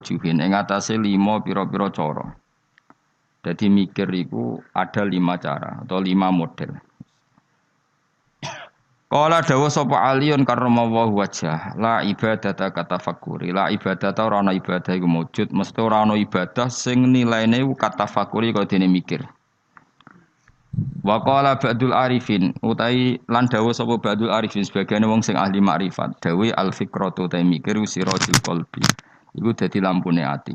Juhin ing atase 5 pira-pira cara. Jadi mikir iku ada 5 cara atau 5 model. Qala dawa sapa aliyun karramallahu wajah la ibadata kata fakuri la ibadata ora ana ibadah iku wujud mesti ora ana ibadah sing nilaine kata fakuri kaya dene mikir. Wa qala ba'dul arifin utai lan dawa sapa ba'dul arifin sebagian wong sing ahli makrifat dawe al fikratu utai mikir sirajul qalbi iku dadi lampune ati.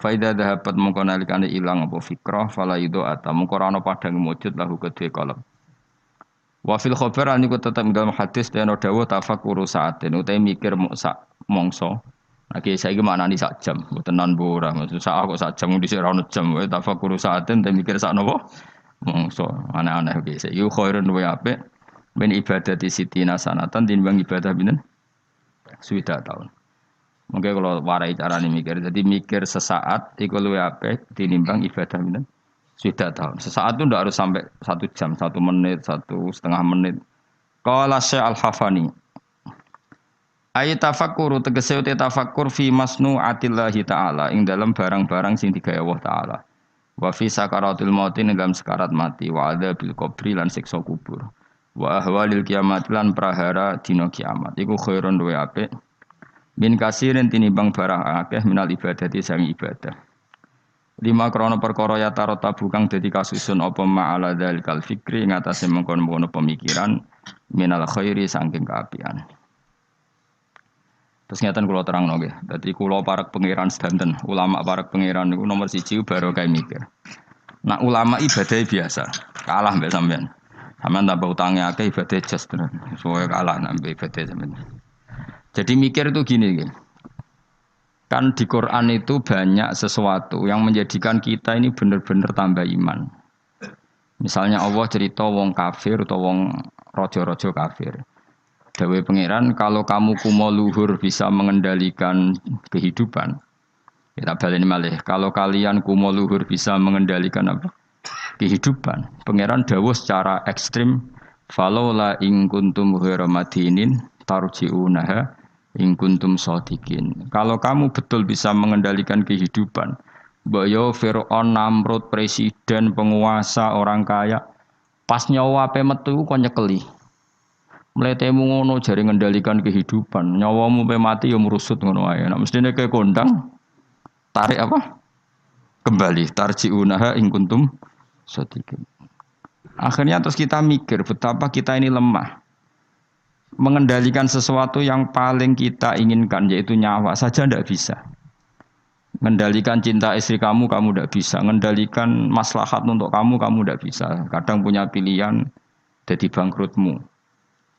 Faida dahabat mongko nalikane ilang apa fikrah fala ido ata mongko ora ana padang wujud lahu kedhe qalb. Wa fil khabar an iku tetep dalam hadis dene dawuh tafakkur saaten utai mikir sak mongso. Oke, saiki maknani sak jam, mboten nan ora. Maksud sak kok sak jam dhisik ra ono jam wae tafakkur saaten te mikir sak napa? Mongso. Aneh-aneh biasa. Yu khairun wa apik min ibadati sitina sanatan tinimbang ibadah pinten? Sudah tahun. Mungkin kalau warai carane mikir, jadi mikir sesaat iku luwih apik tinimbang ibadah pinten? Sudah tahun. Sesaat itu tidak harus sampai 1 jam, 1 menit, 1,5 menit. Qala Syekh Al-Hafani. Ayat tafakkuru tegese uti tafakkur fi masnu'atillahi ta'ala ing dalam barang-barang sing digawe Allah taala. Wa fi sakaratul maut ing dalam sekarat mati wa adzabil qabri lan siksa kubur. Wa ahwalil kiamat lan prahara dina kiamat. Iku khairun luwih apik min kasirin tinimbang barang akeh minal ibadati sang ibadah. 5 krana perkara ya tarota bukang dadi kasusun apa ma'ala dzalikal fikri ing atase mengkon-mengkon pemikiran minal khairi saking kaapian. Terus ngeten kula terangno nggih. Dadi kula parek pangeran sedanten, ulama parek pangeran niku nomor 1 barokah mikir. Nah ulama ibadah biasa, kalah mbek sampean. Sampeyan tambah utange akeh ibadah jas tenan. Soale kalah nambah ibadah sampean. Jadi mikir itu gini nggih. Kan di Quran itu banyak sesuatu yang menjadikan kita ini benar-benar tambah iman. Misalnya Allah cerita wong kafir atau wong rojo-rojo kafir. Dawe pangeran kalau kamu kumo luhur bisa mengendalikan kehidupan. Kita baleni malih. Kalau kalian kumo luhur bisa mengendalikan apa? Kehidupan. Pangeran dawuh secara ekstrim. Falaula in kuntum ghairu madinin tarji'unaha in kuntum shadiqin. Kalau kamu betul bisa mengendalikan kehidupan, mbok yo Firaun, Namrud, presiden, penguasa, orang kaya, pas nyawa ape metu kok nyekeli. Mletemu ngono jare ngendalikan kehidupan, nyawamu pe mati yo merusut ngono wae. Nek mestine ke kondang tarik apa? Kembali tarjiunaha in kuntum shadiqin. Akhirnya terus kita mikir betapa kita ini lemah. Mengendalikan sesuatu yang paling kita inginkan yaitu nyawa saja tidak bisa. Mengendalikan cinta istri kamu tidak bisa. Mengendalikan maslahat untuk kamu tidak bisa. Kadang punya pilihan jadi bangkrutmu.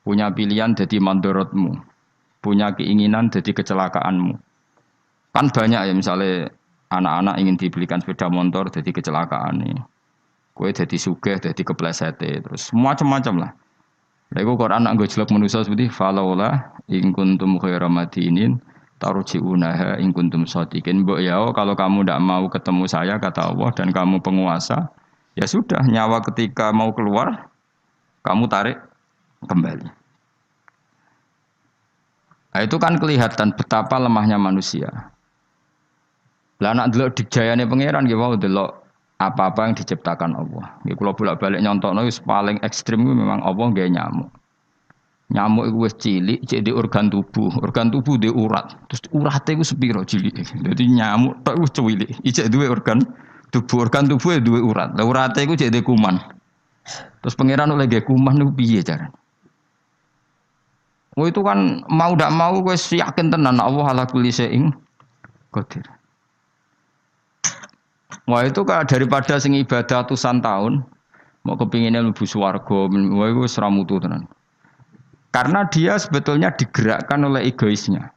Punya pilihan jadi mandorotmu. Punya keinginan jadi kecelakaanmu. Kan banyak ya misalnya anak-anak ingin dibelikan sepeda motor jadi kecelakaan nih. Kue jadi sugih, jadi kepleset terus macam-macam lah. Lego Quran nak gojlok manusia seperti falaula in kuntum khairu madinin tarji'unaha in kuntum shadiqin. Mbok ya kalau kamu tidak mau ketemu saya kata Allah dan kamu penguasa, ya sudah nyawa ketika mau keluar kamu tarik kembali. Nah, itu kan kelihatan betapa lemahnya manusia. Lah nak delok dijayane pangeran nggih wae delok apa-apa yang diciptakan Allah. Nggih kula bolak-balik nyontokno wis paling ekstrem kuwi memang Allah nggawe nyamuk. Nyamuk iku wis cilik cek di organ tubuh. Organ tubuh di urat. Terus urate iku sepiro cilik. Dadi nyamuk tok wis cilik. Ijek duwe organ tubuh. Organ tubuh duwe urat. Lah urate iku cek di kuman. Terus pangeran oleh gawe kuman niku piye carane? Oh itu kan mau ndak mau wis yakin tenan Allah ala kulli syai'in qadir. Wah itu kan daripada sing ibadah ratusan tahun mau kepinginnya mlebu swarga, wah itu wis ra mutu tenan. Karena dia sebetulnya digerakkan oleh egoisnya.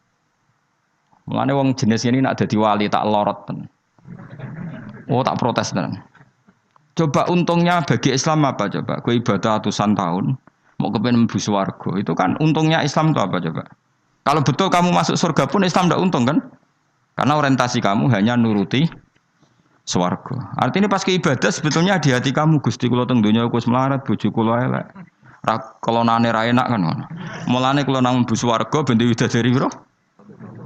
Mulane wong jenis ini nak dadi wali tak lorot tenan. Oh tak protes tenan. Coba untungnya bagi Islam apa coba? Kowe ibadah ratusan tahun mau kepengin mlebu swarga. Itu kan untungnya Islam itu apa coba? Kalau betul kamu masuk surga pun Islam tidak untung kan? Karena orientasi kamu hanya nuruti swarga. Artinya pas ke ibadah sebetulnya di hati kamu Gusti kula teng donya wis melarat bojo kula elek. Ra kelonane ra enak kan ngono. Mulane kula nang mlebu swarga ben widadari piro?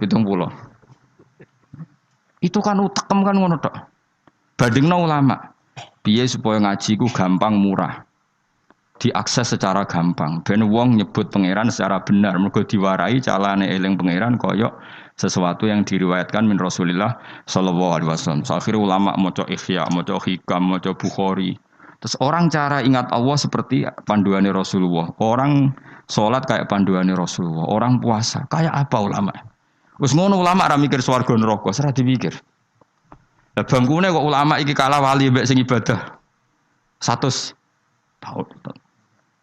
70. Itu kan utekem kan ngono tok. Bandingno ulama. Piye supaya ngaji ku gampang murah. Diakses secara gampang. Ben wong nyebut pangeran secara benar. Mergo diwarai calane eling pangeran koyok sesuatu yang diriwayatkan min Rasulillah sallallahu alaihi wasallam. Akhirnya ulama maca Ihya, maca Hikam, maca Bukhari. Terus orang cara ingat Allah seperti panduannya Rasulullah. Orang sholat kayak panduannya Rasulullah. Orang puasa kayak apa ulama? Wis ngono ulama ra mikir swarga neraka, ora dipikir. Lah bangkune kok ulama iki kalah wali mbek sing ibadah. 100 tahun.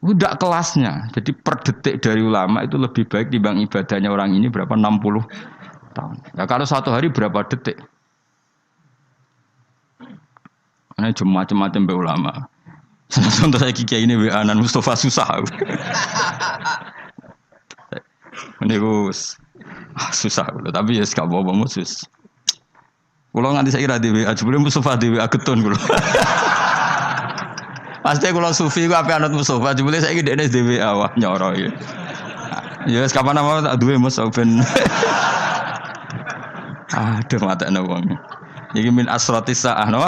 Udah kelasnya. Jadi per detik dari ulama itu lebih baik dibanding ibadahnya orang ini berapa 60 tahun. Nah, kalau satu hari berapa detik? Ini cuma macam-macam be ulama. Contoh saya kiai ini Anan Mustafa susah. Ini gus susah, tapi ya sekarang bawa musus. Kalau nganti saya kira di WA, sebelum Mustafa di WA ketun kalau. Pasti kalau sufi gue apa anut Mustafa, sebelum saya kira di WA wah nyoro ya. Ya kapan nama tak dua Mustafa. Aduh mata nawang. Jadi min asrotis sah, no?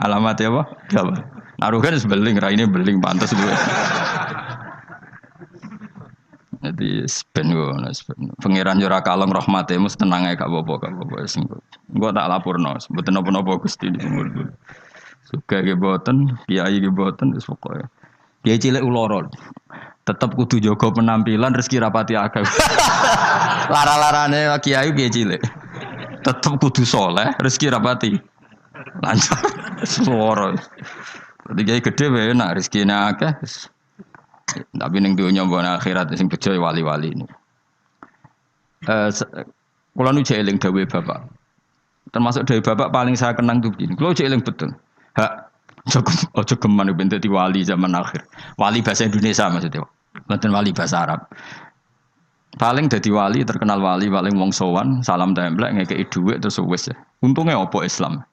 Alamat ya apa? Apa? Naruhkan sebeling, rai ini beling pantas dulu. Jadi sepen gue, pangeran jura kalong rahmati, mus tenang aja kak bobo. Gue tak lapor no, sebetulnya apa gusti di sumur dulu. Suka geboten, kiai geboten, terus pokoknya. Kiai cilik ulorol, tetap kudu jogo penampilan, rezeki rapati akeh. Lara-larane kiai cilik. Tetap kudu soleh, rezeki rapati lancar, suara. Ketika gede enak, rezeki akeh. Tapi ning dunya mbok akhirat sing bejo wali-wali ini. Kula nu eling dawuh bapak. Termasuk dawuh bapak paling saya kenang tuh begini. Kula eling betul. Hak ojo geman ben dadi wali zaman akhir. Wali bahasa Indonesia maksudnya. Bukan wali bahasa Arab. Paling dadi wali, terkenal wali, paling wong sowan, salam templek, ngekei dhuwit terus wis ya. Untungnya apa Islam?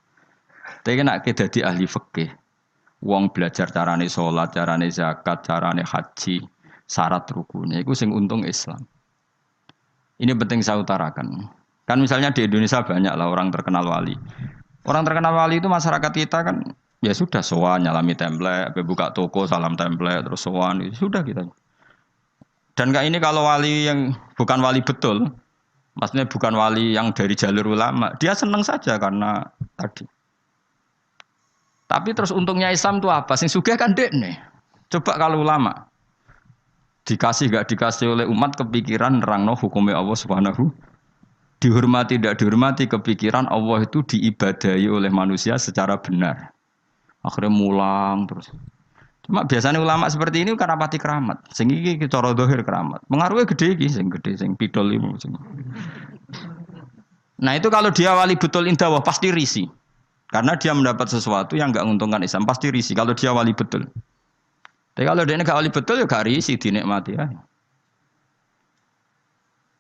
Tapi nek dadi ahli fikih, wong belajar carane salat, carane zakat, carane haji, syarat rukunnya iku sing untung Islam. Ini penting saya utarakan. Kan misalnya di Indonesia banyak lah orang terkenal wali. Orang terkenal wali itu masyarakat kita kan ya sudah sowan nyalami templek, buka toko salam templek terus sowan, sudah kita. Dan kayak ini kalau wali yang bukan wali betul, maksudnya bukan wali yang dari jalur ulama, dia senang saja karena tadi. Tapi terus untungnya Islam itu apa? Sing sugih kan dekne. Coba kalau ulama dikasih gak dikasih oleh umat kepikiran nerangno hukumnya Allah Subhanahu, dihormati tidak dihormati kepikiran Allah itu diibadahi oleh manusia secara benar. Akhirnya mulang terus. Cuma biasanya ulama seperti ini karena pati keramat. Sing iki cara zahir keramat. Pengaruhnya gede iki sing gede sing pidol iki. Nah, itu kalau dia wali betul indah pasti risi. Karena dia mendapat sesuatu yang enggak menguntungkan Islam, pasti risi kalau dia wali betul. Tapi kalau dia enggak wali betul ya gak risi dinikmati ya.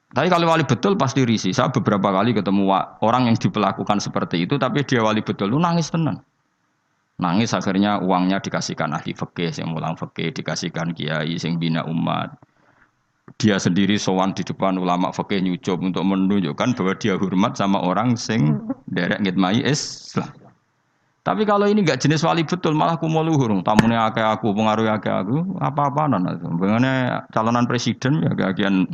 Tapi kalau wali betul pasti risi. Saya beberapa kali ketemu orang yang diperlakukan seperti itu tapi dia wali betul lu nangis tenan. Nangis akhirnya uangnya dikasihkan ahli fikih, yang mulang fikih, dikasihkan kiai, yang bina umat. Dia sendiri sowan di depan ulama fikih nyucup untuk menunjukkan bahwa dia hormat sama orang sing derek ngitmai Islam. Tapi kalau ini enggak jenis wali betul, malah kumo luhur, tamune akeh aku, pengaruh akeh aku, apa-apaan itu. Bagaimana calonan presiden ya kagian.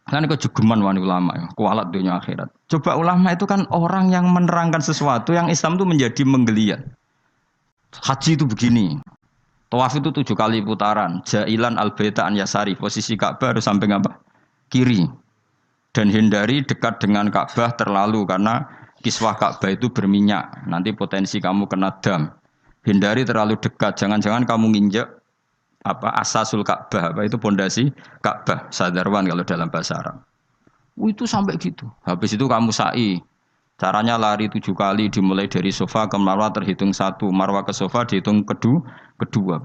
Kan kok jugeman wani ulama ya, kualat dunia akhirat. Coba ulama itu kan orang yang menerangkan sesuatu yang Islam itu menjadi menggeliat. Haji itu begini. Tawaf itu 7 kali putaran. Jailan al-baita an yasari. Posisi Ka'bah harus sampai apa? Kiri. Dan hindari dekat dengan Ka'bah terlalu karena kiswah Ka'bah itu berminyak. Nanti potensi kamu kena dam. Hindari terlalu dekat. Jangan-jangan kamu nginjek asasul Ka'bah, apa itu pondasi Ka'bah, sadarwan kalau dalam bahasa Arab. Itu sampai gitu. Habis itu kamu sa'i. Caranya lari 7 kali dimulai dari sofa ke marwah terhitung 1, marwah ke sofa dihitung kedua.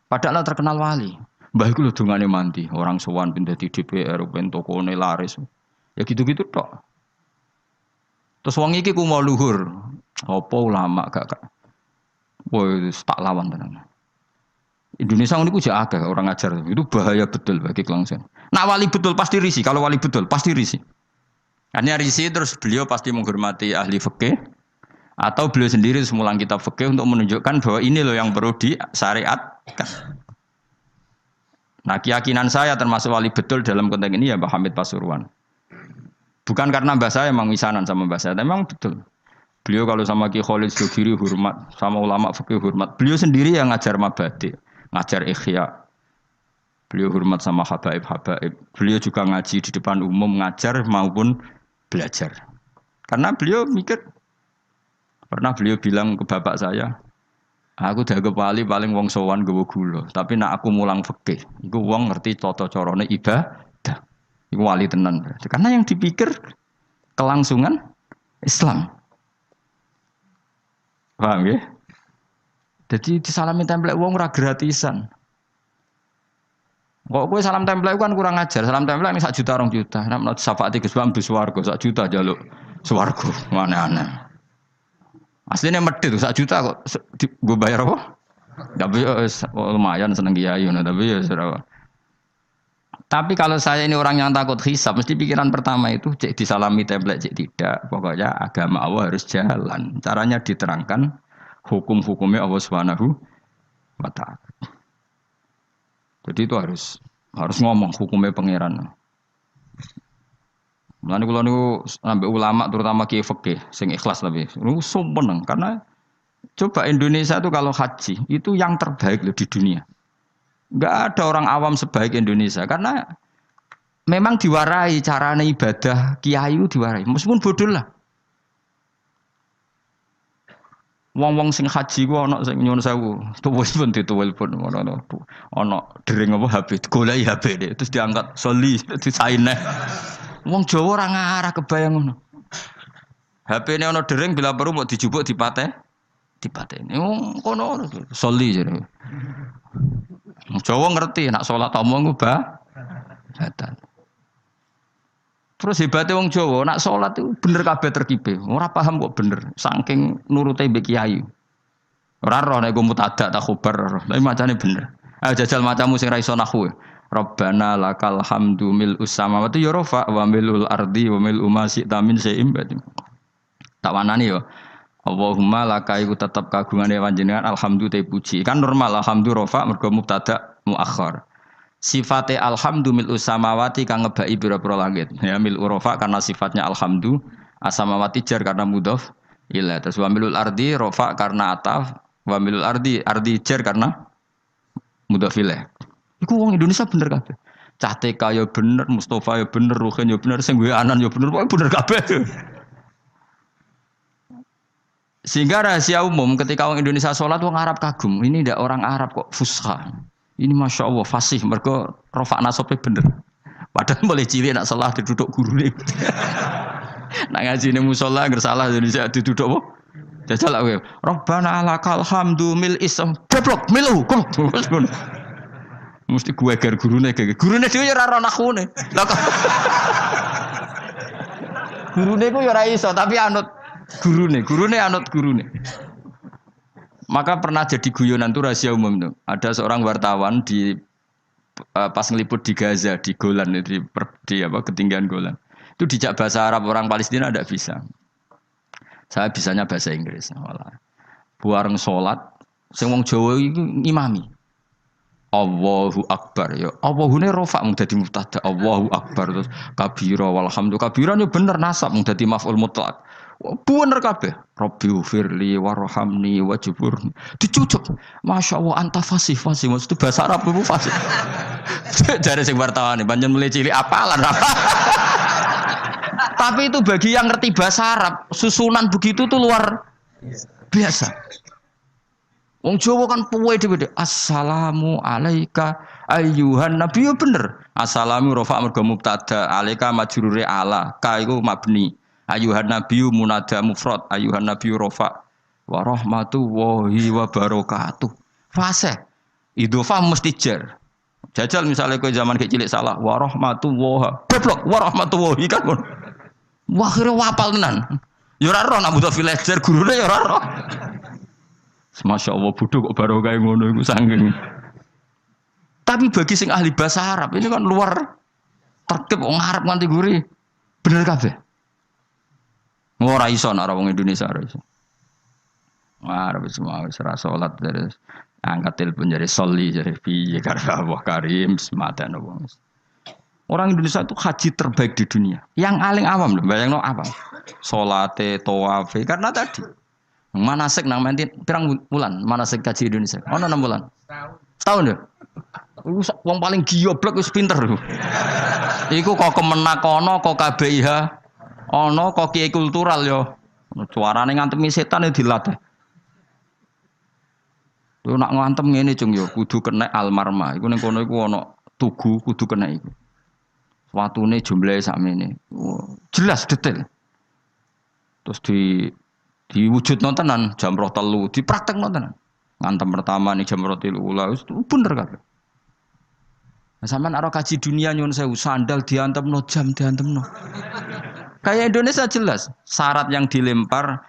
Padahal terkenal wali. Mbah iku lho dongane mandi, orang sowan pindah di DPR, ben tokone laris. Ya gitu-gitu tok. Terus wong iki ku mau luhur. Apa ulama gak. Woi, tak lawan tenan. Indonesia ini ku akeh orang ngajar. Itu bahaya betul bagi kelangsungan. Nak wali betul pasti risih. Kalau wali betul pasti risih. Hanya risih terus beliau pasti menghormati ahli fikih atau beliau sendiri semulang kitab fikih untuk menunjukkan bahwa ini loh yang perlu disyariatkan. Nah keyakinan saya termasuk wali betul dalam konteks ini ya Mbah Hamid Pasuruan. Bukan karena mbah saya emang misanan sama mbah saya, memang betul. Beliau kalau sama Ki Khalid Sugiri hormat, sama ulama fikih hormat. Beliau sendiri yang ngajar mabadi, ngajar ikhya. Beliau hormat sama habaib-habaib. Beliau juga ngaji di depan umum, ngajar maupun belajar. Karena beliau mikir, pernah beliau bilang ke bapak saya, aku dianggap wali paling wong sowan gawa gula, tapi nak aku mulang fikih, iku wong ngerti tata carane ibadah. Iku wali tenan. Karena yang dipikir kelangsungan Islam. Paham ya? Jadi disalami template wong ora gratisan. Kok kowe salam template kan kurang ajar. Salam template ning 1 juta 2 juta. Nek menurut syafaat Gus Bam bis swarga 1 juta njaluk swarga. Aneh-aneh. Aslinya medit 1 juta kok gue bayar apa? Tapi lumayan seneng kiai tapi ya serah. Tapi kalau saya ini orang yang takut hisab, mesti pikiran pertama itu cek disalami template cek tidak. Pokoknya agama Allah harus jalan. Caranya diterangkan hukum-hukumnya Allah Subhanahu wa taala. Jadi itu harus ngomong hukumnya pangeran. Mulane kula niku ambek ulama terutama kiai fikih sing ikhlas tapi niku sumpeng karena coba Indonesia itu kalau haji itu yang terbaik loh di dunia. Enggak ada orang awam sebaik Indonesia karena memang diwarai carane ibadah kiai diwarai meskipun bodoh lah. Wong-wong sing haji ku ana sing nyuwun sewu, tuwis pun dituwil pun ana dering apa HP, goleki HP deh terus diangkat soli disaine. Wong Jawa ora ngarah kebayang ngono. HP-ne ana dering bila perlu mau dijupuk dipateni. Wong kono soli jare. Jawa ngerti nak salat omong ku batal. Terus hebatnya wong Jawa nak salat itu bener kabeh terkibe. Ora paham kok bener saking nurute mbek kiai. Ora roh nek mutada tak khubar, tapi macane bener. Ayo jajal macamu sing ra iso nahwu. Rabbana lakal hamdu mil samawati ya rafa wa milul ardi wa mil ma syi'ta min syai'in ba'd. Tak wanani yo. Allahumma laka iku tetep kagungane panjenengan alhamdu te puji. Kan normal alhamdu rafa mergo mubtada muakhir. Sifate alhamdu mil samawati kang ngebaki pira-pira langit. Ya mil rafa karena sifatnya alhamdu, asamawati jar karena mudhof ila. Terus wa milul ardi rafa karena ataf, wa milul ardi jar karena mudhof ilaih. Iku wong Indonesia bener kabeh. Cah TK ya bener, Mustafa ya bener, Ruhin ya bener, sing Anan ya bener, pokoke bener kabeh. Sehingga rahasia umum ketika orang Indonesia sholat wong Arab kagum. Ini tidak orang Arab kok fusha. Ini masya Allah fasih. Mereka rofak nasobe bener. Padahal boleh cilik nak salah diduduk guru nih. Nak ngaji nih musola ngersalah Indonesia diduduk apa? Jajal lah gue. Rabbana lakal hamdu mil isam. Goblok milu. Mesti gue gar gurune kayak gurune dia ya ora nakhune. Lah kok gurune ku ya ora iso tapi anut gurune anut gurune. Maka pernah jadi guyonan itu rahasia umum tuh. Ada seorang wartawan di pas ngeliput di Gaza di Golan di ketinggian Golan. Itu dijak bahasa Arab orang Palestina tidak bisa. Saya bisanya bahasa Inggris. Malah. Buareng salat sing wong Jawa iku ngimami. Allahu Akbar ya. Allahune rafa mung dadi mubtada. Allahu Akbar terus kabira walhamdulillah. Kabira yo bener nasab mung dadi maf'ul mutlaq. Bener kabeh. Rabbi ufirli warhamni wajburni. Dicucuk. Masyaallah anta fasih maksud bahasa Arab itu fasih. Jare sing wartawan panjen mulai cilik apalan. Tapi itu bagi yang ngerti bahasa Arab, susunan begitu tuh luar biasa. Wong Jawa kan puwe dhewe. Assalamu alayka ayyuhan nabi yo bener. Assalamu rafa mergo mubtada, alayka majrure ala, ka iku mabni. Ayyuhan nabi munada mufrad, ayyuhan nabi rafa wa rahmatullahi wa barakatuh. Fase. Idhofah mesti jar. Jajal misalnya kowe zaman kecil salah wa rahmatullahi. Goblok wa rahmatullahi kan. Wah kira wapal tenan. Ya ora roh nak butuh villager gurune ya ora roh. Masya Allah bodoh kok baru kayak ngono iku saking. Tapi bagi sing ahli bahasa Arab ini kan luar tertib wong Arab nganti guri. Bener kabeh. Ora iso nek wong Indonesia ora iso. Arab semua wis ora salat terus angkat telepon jadi soli jadi piye karena Allah Karim semata wong. Orang Indonesia itu haji terbaik di dunia. Yang paling awam lho, bayangno apa? Salate, tawafe karena tadi manasik nang mentin pirang bulan manasik haji Indonesia. Ono 6 bulan. Setahun ya? Wong paling gioblok wis pinter lho. Iku kok kemenak ono kok KBIH ono kok kiai kultural yo. Suarane ngantemi setan dilatih. Lu nak ngantem ngene cung yo kudu kena almarma. Iku ning kono iku ono tugu kudu kena iku. Watune jumlahe sakmene. Jelas detail. Terus diwujudno tenan jam 3 dipraktekno tenan. Ngantem pertama nih jam 3 ula wis bener kabeh. Nah, sampean ora kaji dunia nyun sewu sandal diantemno jam diantemno. Kayak Indonesia jelas syarat yang dilempar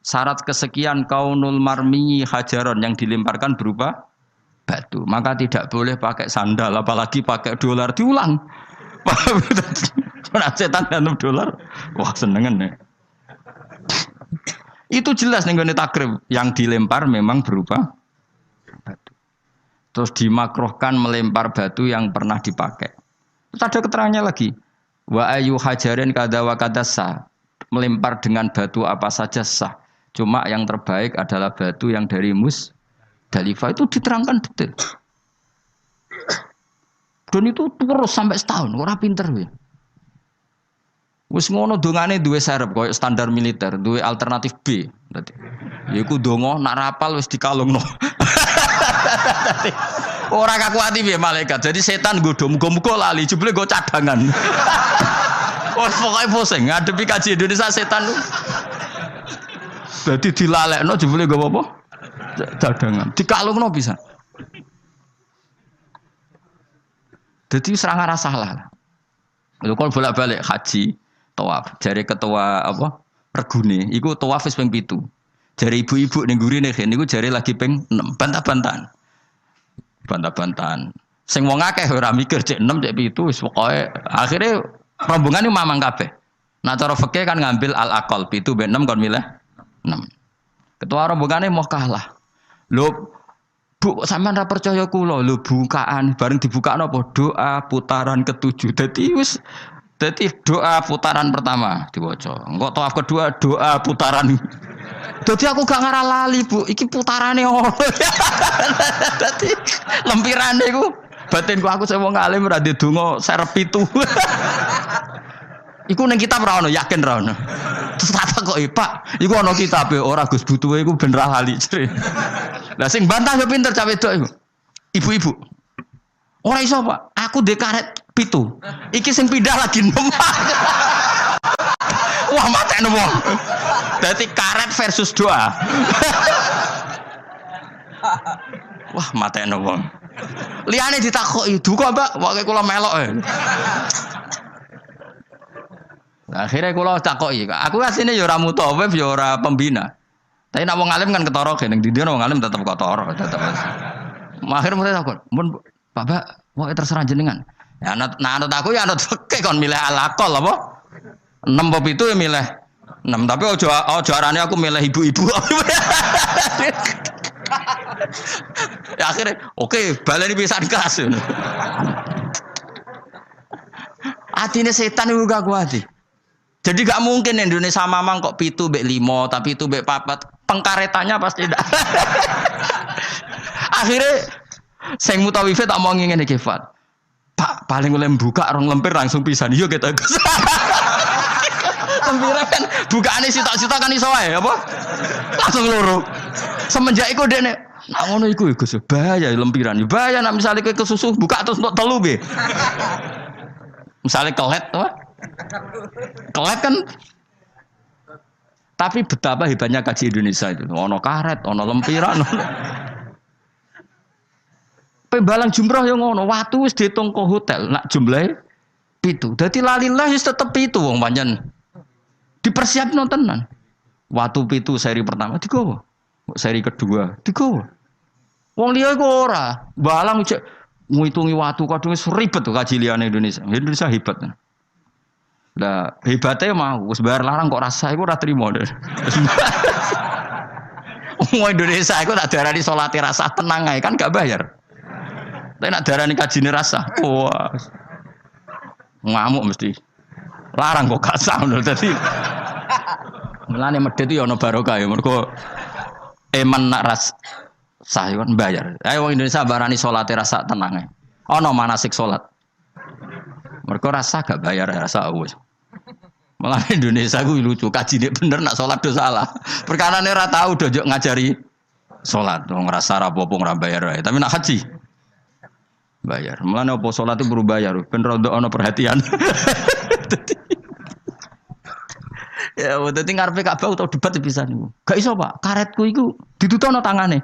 syarat kesekian kaunul marmi hajaron yang dilemparkan berupa batu. Maka tidak boleh pakai sandal apalagi pakai dolar diulang. Pernah setan dalam dolar, wah senengan nih. Itu jelas nih gue takrib yang dilempar memang berupa batu. Terus dimakruhkan melempar batu yang pernah dipakai. Terus ada keterangannya lagi, wa ayu hajarin kada wa kada sah. Melempar dengan batu apa saja sah. Cuma yang terbaik adalah batu yang dari Musdalifah itu diterangkan detail. Dan itu terus sampai setahun, ora pinter ya. Wis ngono dongane duwe serep koyo standar militer, duwe alternatif B. Dadi yaiku donga nak rapal wis dikalungno. Ora kakuati piye malaikat. Jadi setan nggodho muga-muga lali, jebule nggo cadangan. Wes pokoke pusing ngadepi kaji Indonesia setan. Dadi dilalekno jebule nggo apa? Cadangan. Dikalungno bisa. Jadi serangan rasa salah. Lho kalau bolak-balik haji, tawaf, jare ketua apa? Regune, iku tawaf wis ping 7. Jare ibu-ibu ning gurine kene niku jare lagi ping 6, bantah-bantahan. Bantah-bantahan. Sing wong akeh ora mikir cek 6 cek 7 wis pokoke akhire rombongan iku mamang kabeh. Nah cara fikih kan ngambil al-aqal 7 ben 6 kon milih 6. Ketua rombongane mau kalah. Lho Bu, sampean ra percaya kula lho bukaan bareng dibukakno apa doa putaran ke-7. Dadi doa putaran pertama diwaca. Engko tawaf kedua doa putaran. Dadi aku gak ngarah lali, Bu. Iki putarane ono. Dadi lempirane iku batinku aku sing wong alim ora ndedonga serep 7. Iku ning kitab ra ono, yakin ra ono. Terus kata kok Pak, iku ana kitab ora Gus butuhe iku ben ra lali. Lah sing bantah yo pinter cah wedok iku. Ibu-ibu. Ora iso, Pak. Aku ndek karet 7. Iki sing pindah lagi 6. Wah, matekno wong. Dadi karet versus doa. Wah, matekno wong. Liyane ditakoki, "Duka, Mbak, wae kula melok." Akhirnya kula takoki, aku asline ya ora mutawif ya ora pembina. Tapi nek wong alim kan ketara gene ndi wong alim tetep ketara, tetep. Akhir mulai takon, "Mun Bapak, wae terserah jenengan." Ya anut aku ya anut fikih kon milih alaqal apa? 6 apa 7 ya milih 6, tapi aja arane aku milih ibu-ibu. Ya akhirnya oke, baleni pisan kelas. Atine setan iku gak kuat. Jadi gak mungkin Indonesia mamang kok 7 mbek 5, tapi 7 mbek 4. Pengkaretannya pasti tidak. Akhirnya sing mutawife tak mau ngene iki, Fat. Pak, paling oleh buka rong lempir langsung pisan. Yo kita. Lempire kan bukaane sitok-sitok kan iso wae apa? Langsung loro. Semenjak iku dekne, nak ngono iku Gus, bahaya lempiran. Bahaya nek misale kowe kesusu buka terus untuk telu be. Misale kelet apa? Kelet kan. Tapi betapa hebatnya kaji Indonesia itu. Ono karet, ono lempiran. Pembalang jumroh yang ngono, watu wis diitung ke hotel, nak jumlahe 7. Dadi lalilah wis tetep 7 wong pancen. Dipersiapno tenan. Watu 7 seri pertama digowo. Seri kedua digowo. Wong liya iku ora, balang cek Ngitungi waktu kadung ribet tuh kaji liyane Indonesia. Indonesia hebat. Lah hebatnya mau wis bayar larang kok rasa iku ora trimo deh. Wong Indonesia iku tak darani salate rasa tenang ae kan gak bayar. Tapi nak darani kajine rasa. Wah. Ngamuk mesti. Larang kok gak sah lho dadi. Mulane medhit yo ana barokah ya mergo eman nak ras sah kan bayar. Ayo wong Indonesia barani salate rasa tenang ae. Ana manasik salat. Mergo rasa gak bayar rasa wis. Malah Indonesia ku lucu, kajine bener nak salat do salah. Perkarane ora tau do ngajari salat, wong rasa rapopo ora bayar wae. Tapi nak haji bayar. Mulane opo salat itu perlu bayar, ben rondo ana perhatian. Ya, dadi ngarepe Ka'bah utawa debat bisa niku. Gak iso, Pak. Karetku iku ditutupno tangane.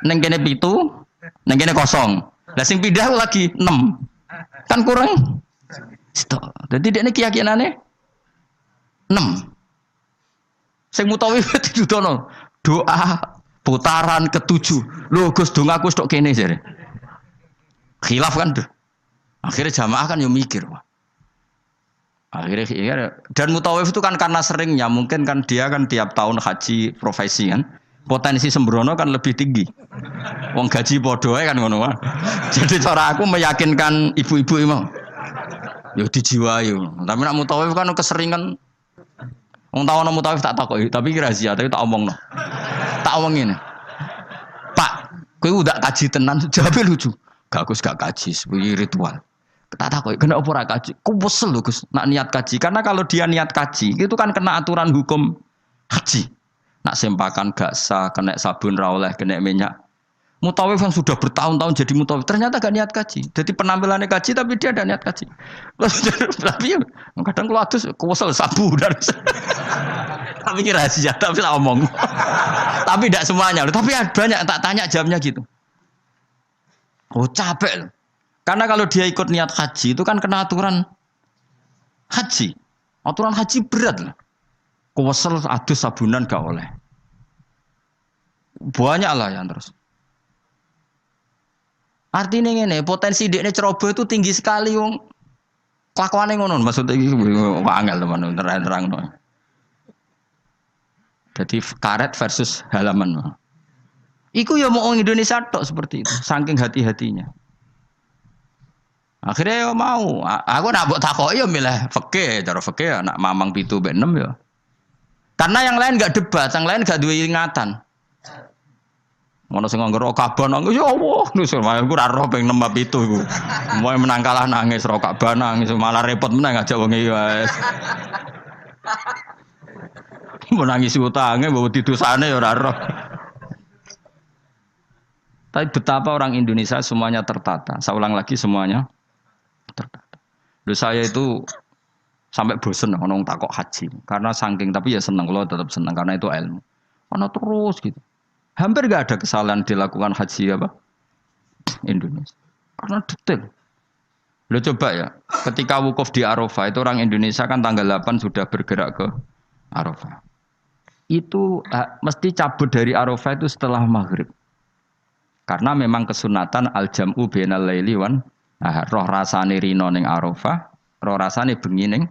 Ning kene 7, ning kene 0. Lah sing pindah lagi 6. Kan kurang. Stok. Dadi dekne keyakinane 6. Sing mutawi ditutupno doa putaran ke-7. Lho Gus dongaku stok kene jare. Khilaf kan tuh. Akhirnya jamaah kan yo mikir, Pak. Akhirnya ya, dan mutawif itu kan karena seringnya mungkin kan dia kan tiap tahun haji profesi kan potensi sembrono kan lebih tinggi. Wong gaji podo kan ngono kan. Jadi cara aku meyakinkan ibu-ibu imam. Yo dijiwai. Tapi nak mutawif kan keseringan. Wong tahu nak mutawif tak takoki, tapi rahasia tapi tak omongno. Tak omongin. Pak, kowe udah kaji tenan, jawabnya lucu. Gak Gus gak kaji, sebagai ritual. Tak takoki kena apa ora kaji. Ku wesel lho Gus nak niat kaji. Karena kalau dia niat kaji itu kan kena aturan hukum haji. Nak sempakan gak sah, kena sabun ra oleh, kena minyak. Mutawif yang sudah bertahun-tahun jadi mutawif ternyata gak niat kaji. Jadi penampilannya kaji tapi dia ada niat kaji. Tapi kadang kalau adus kuwesel sabun dan tapi kira rahasia tapi tak omong. Tapi tidak semuanya. Tapi banyak tak tanya jamnya gitu. Oh capek loh. Karena kalau dia ikut niat haji itu kan kena aturan haji. Aturan haji berat lah. Kuwesel adus sabunan gak oleh. Banyak lah yang terus. Artinya ini potensi dekne ceroboh itu tinggi sekali wong. Kelakuane ngono maksudnya iki angel teman terang-terang no. Jadi karet versus halaman. Iku ya mau orang Indonesia tok seperti itu, saking hati-hatinya. Akhirnya ya mau, aku nak buat takoki ya milih fikih, cara fikih nak mamang 7 mbek 6 ya. Karena yang lain enggak debat, yang lain enggak duwe ingatan. Ngono sing nganggo Rokabah nangis ya Allah, nus aku ora roh ping 6 mbek 7 iku. Moe menang kalah nangis Rokabah nangis malah repot menang ngajak wong iki wis. Menangis utange mbok didosane ya ora roh. Tapi betapa orang Indonesia semuanya tertata. Saya ulang lagi semuanya tertata. Lalu saya itu sampai bosen ngomong takok haji karena saking tapi ya senang loh tetap senang karena itu ilmu. Karena terus gitu. Hampir gak ada kesalahan dilakukan haji apa Indonesia karena detail. Lo coba ya, ketika wukuf di Arafah itu orang Indonesia kan tanggal 8 sudah bergerak ke Arafah. Itu mesti cabut dari Arafah itu setelah maghrib. Karena memang kesunatan al-jam'u bainal laili wan roh rasane rino ning Arafah, roh rasane bengi ning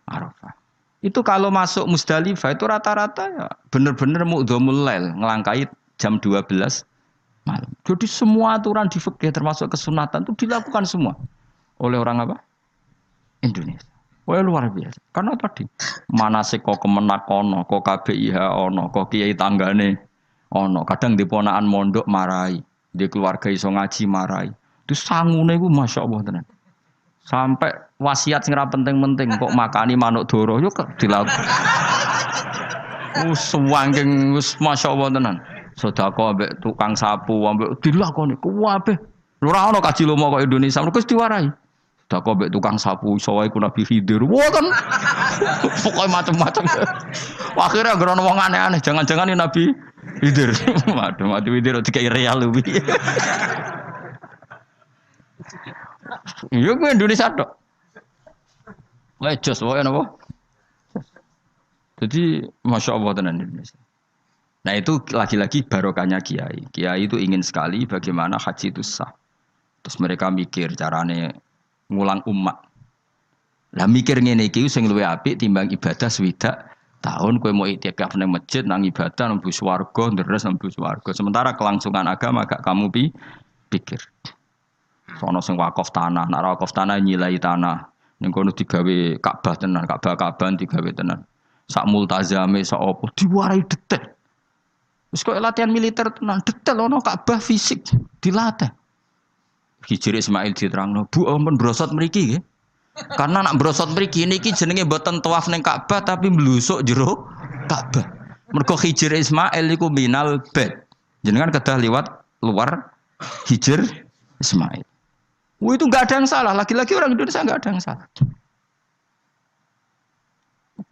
Arafah. Itu kalau masuk Musdalifah itu rata-rata ya bener-bener mu'dhamul lail, ngelangkai jam 12 malam. Jadi semua aturan di fikih termasuk kesunatan itu dilakukan semua oleh orang apa? Indonesia. Wah luar biasa. Karena tadi manasik kok kemenak ono, kok KBIH ono, kok kiai tanggane ono. Kadang di ponakan mondok marai, di keluarga iso ngaji marai. Itu sangune iku masyaallah tenan. Sampai wasiat sing ra penting-penting kok makani manuk doro yo dilakukan. Suwangking wis masyaallah tenan. Sedekah ambek tukang sapu ambek dilakoni kuwabe. Lho ora ono kaji lomo kok Indonesia mergo wis diwarai. Sedekah ambek tukang sapu iso wae ku Nabi Khidir. Wah kan. Pokoke macam-macam. Akhirnya gerono wong aneh-aneh, jangan-jangan ini Nabi Khidir. Waduh, Nabi Khidir dikai real lho. Iya gue Indonesia tok. Lecos wae napa? Jadi Masya Allah tenan Indonesia. Nah itu lagi-lagi barokahnya Kiai. Kiai itu ingin sekali bagaimana haji itu sah. Terus mereka mikir carane ngulang umat. Lah mikir ngene iki sing luwih apik timbang ibadah swidak tahun kowe mau iktikaf nang masjid nang ibadah nang swarga ndres nang swarga. Sementara kelangsungan agama gak kamu pikir. Sono sing wakaf tanah, nek wakaf tanah nyilai tanah. Ning kono digawe Ka'bah tenan, Ka'bah digawe tenan. Sak multazame sak opo diwarai detail. Wis kok latihan militer tenan, detail ono Ka'bah fisik dilatih. Hijri Ismail diterangno, Bu ampun brosot mriki nggih. Karena nak brosot mriki niki jenenge mboten tawaf ning Ka'bah tapi mblusuk jero Ka'bah. Mergo Hijri Ismail iku minal bait. Jenengan kedah liwat luar Hijr Ismail. Itu enggak ada yang salah, lagi-lagi orang Indonesia enggak ada yang salah.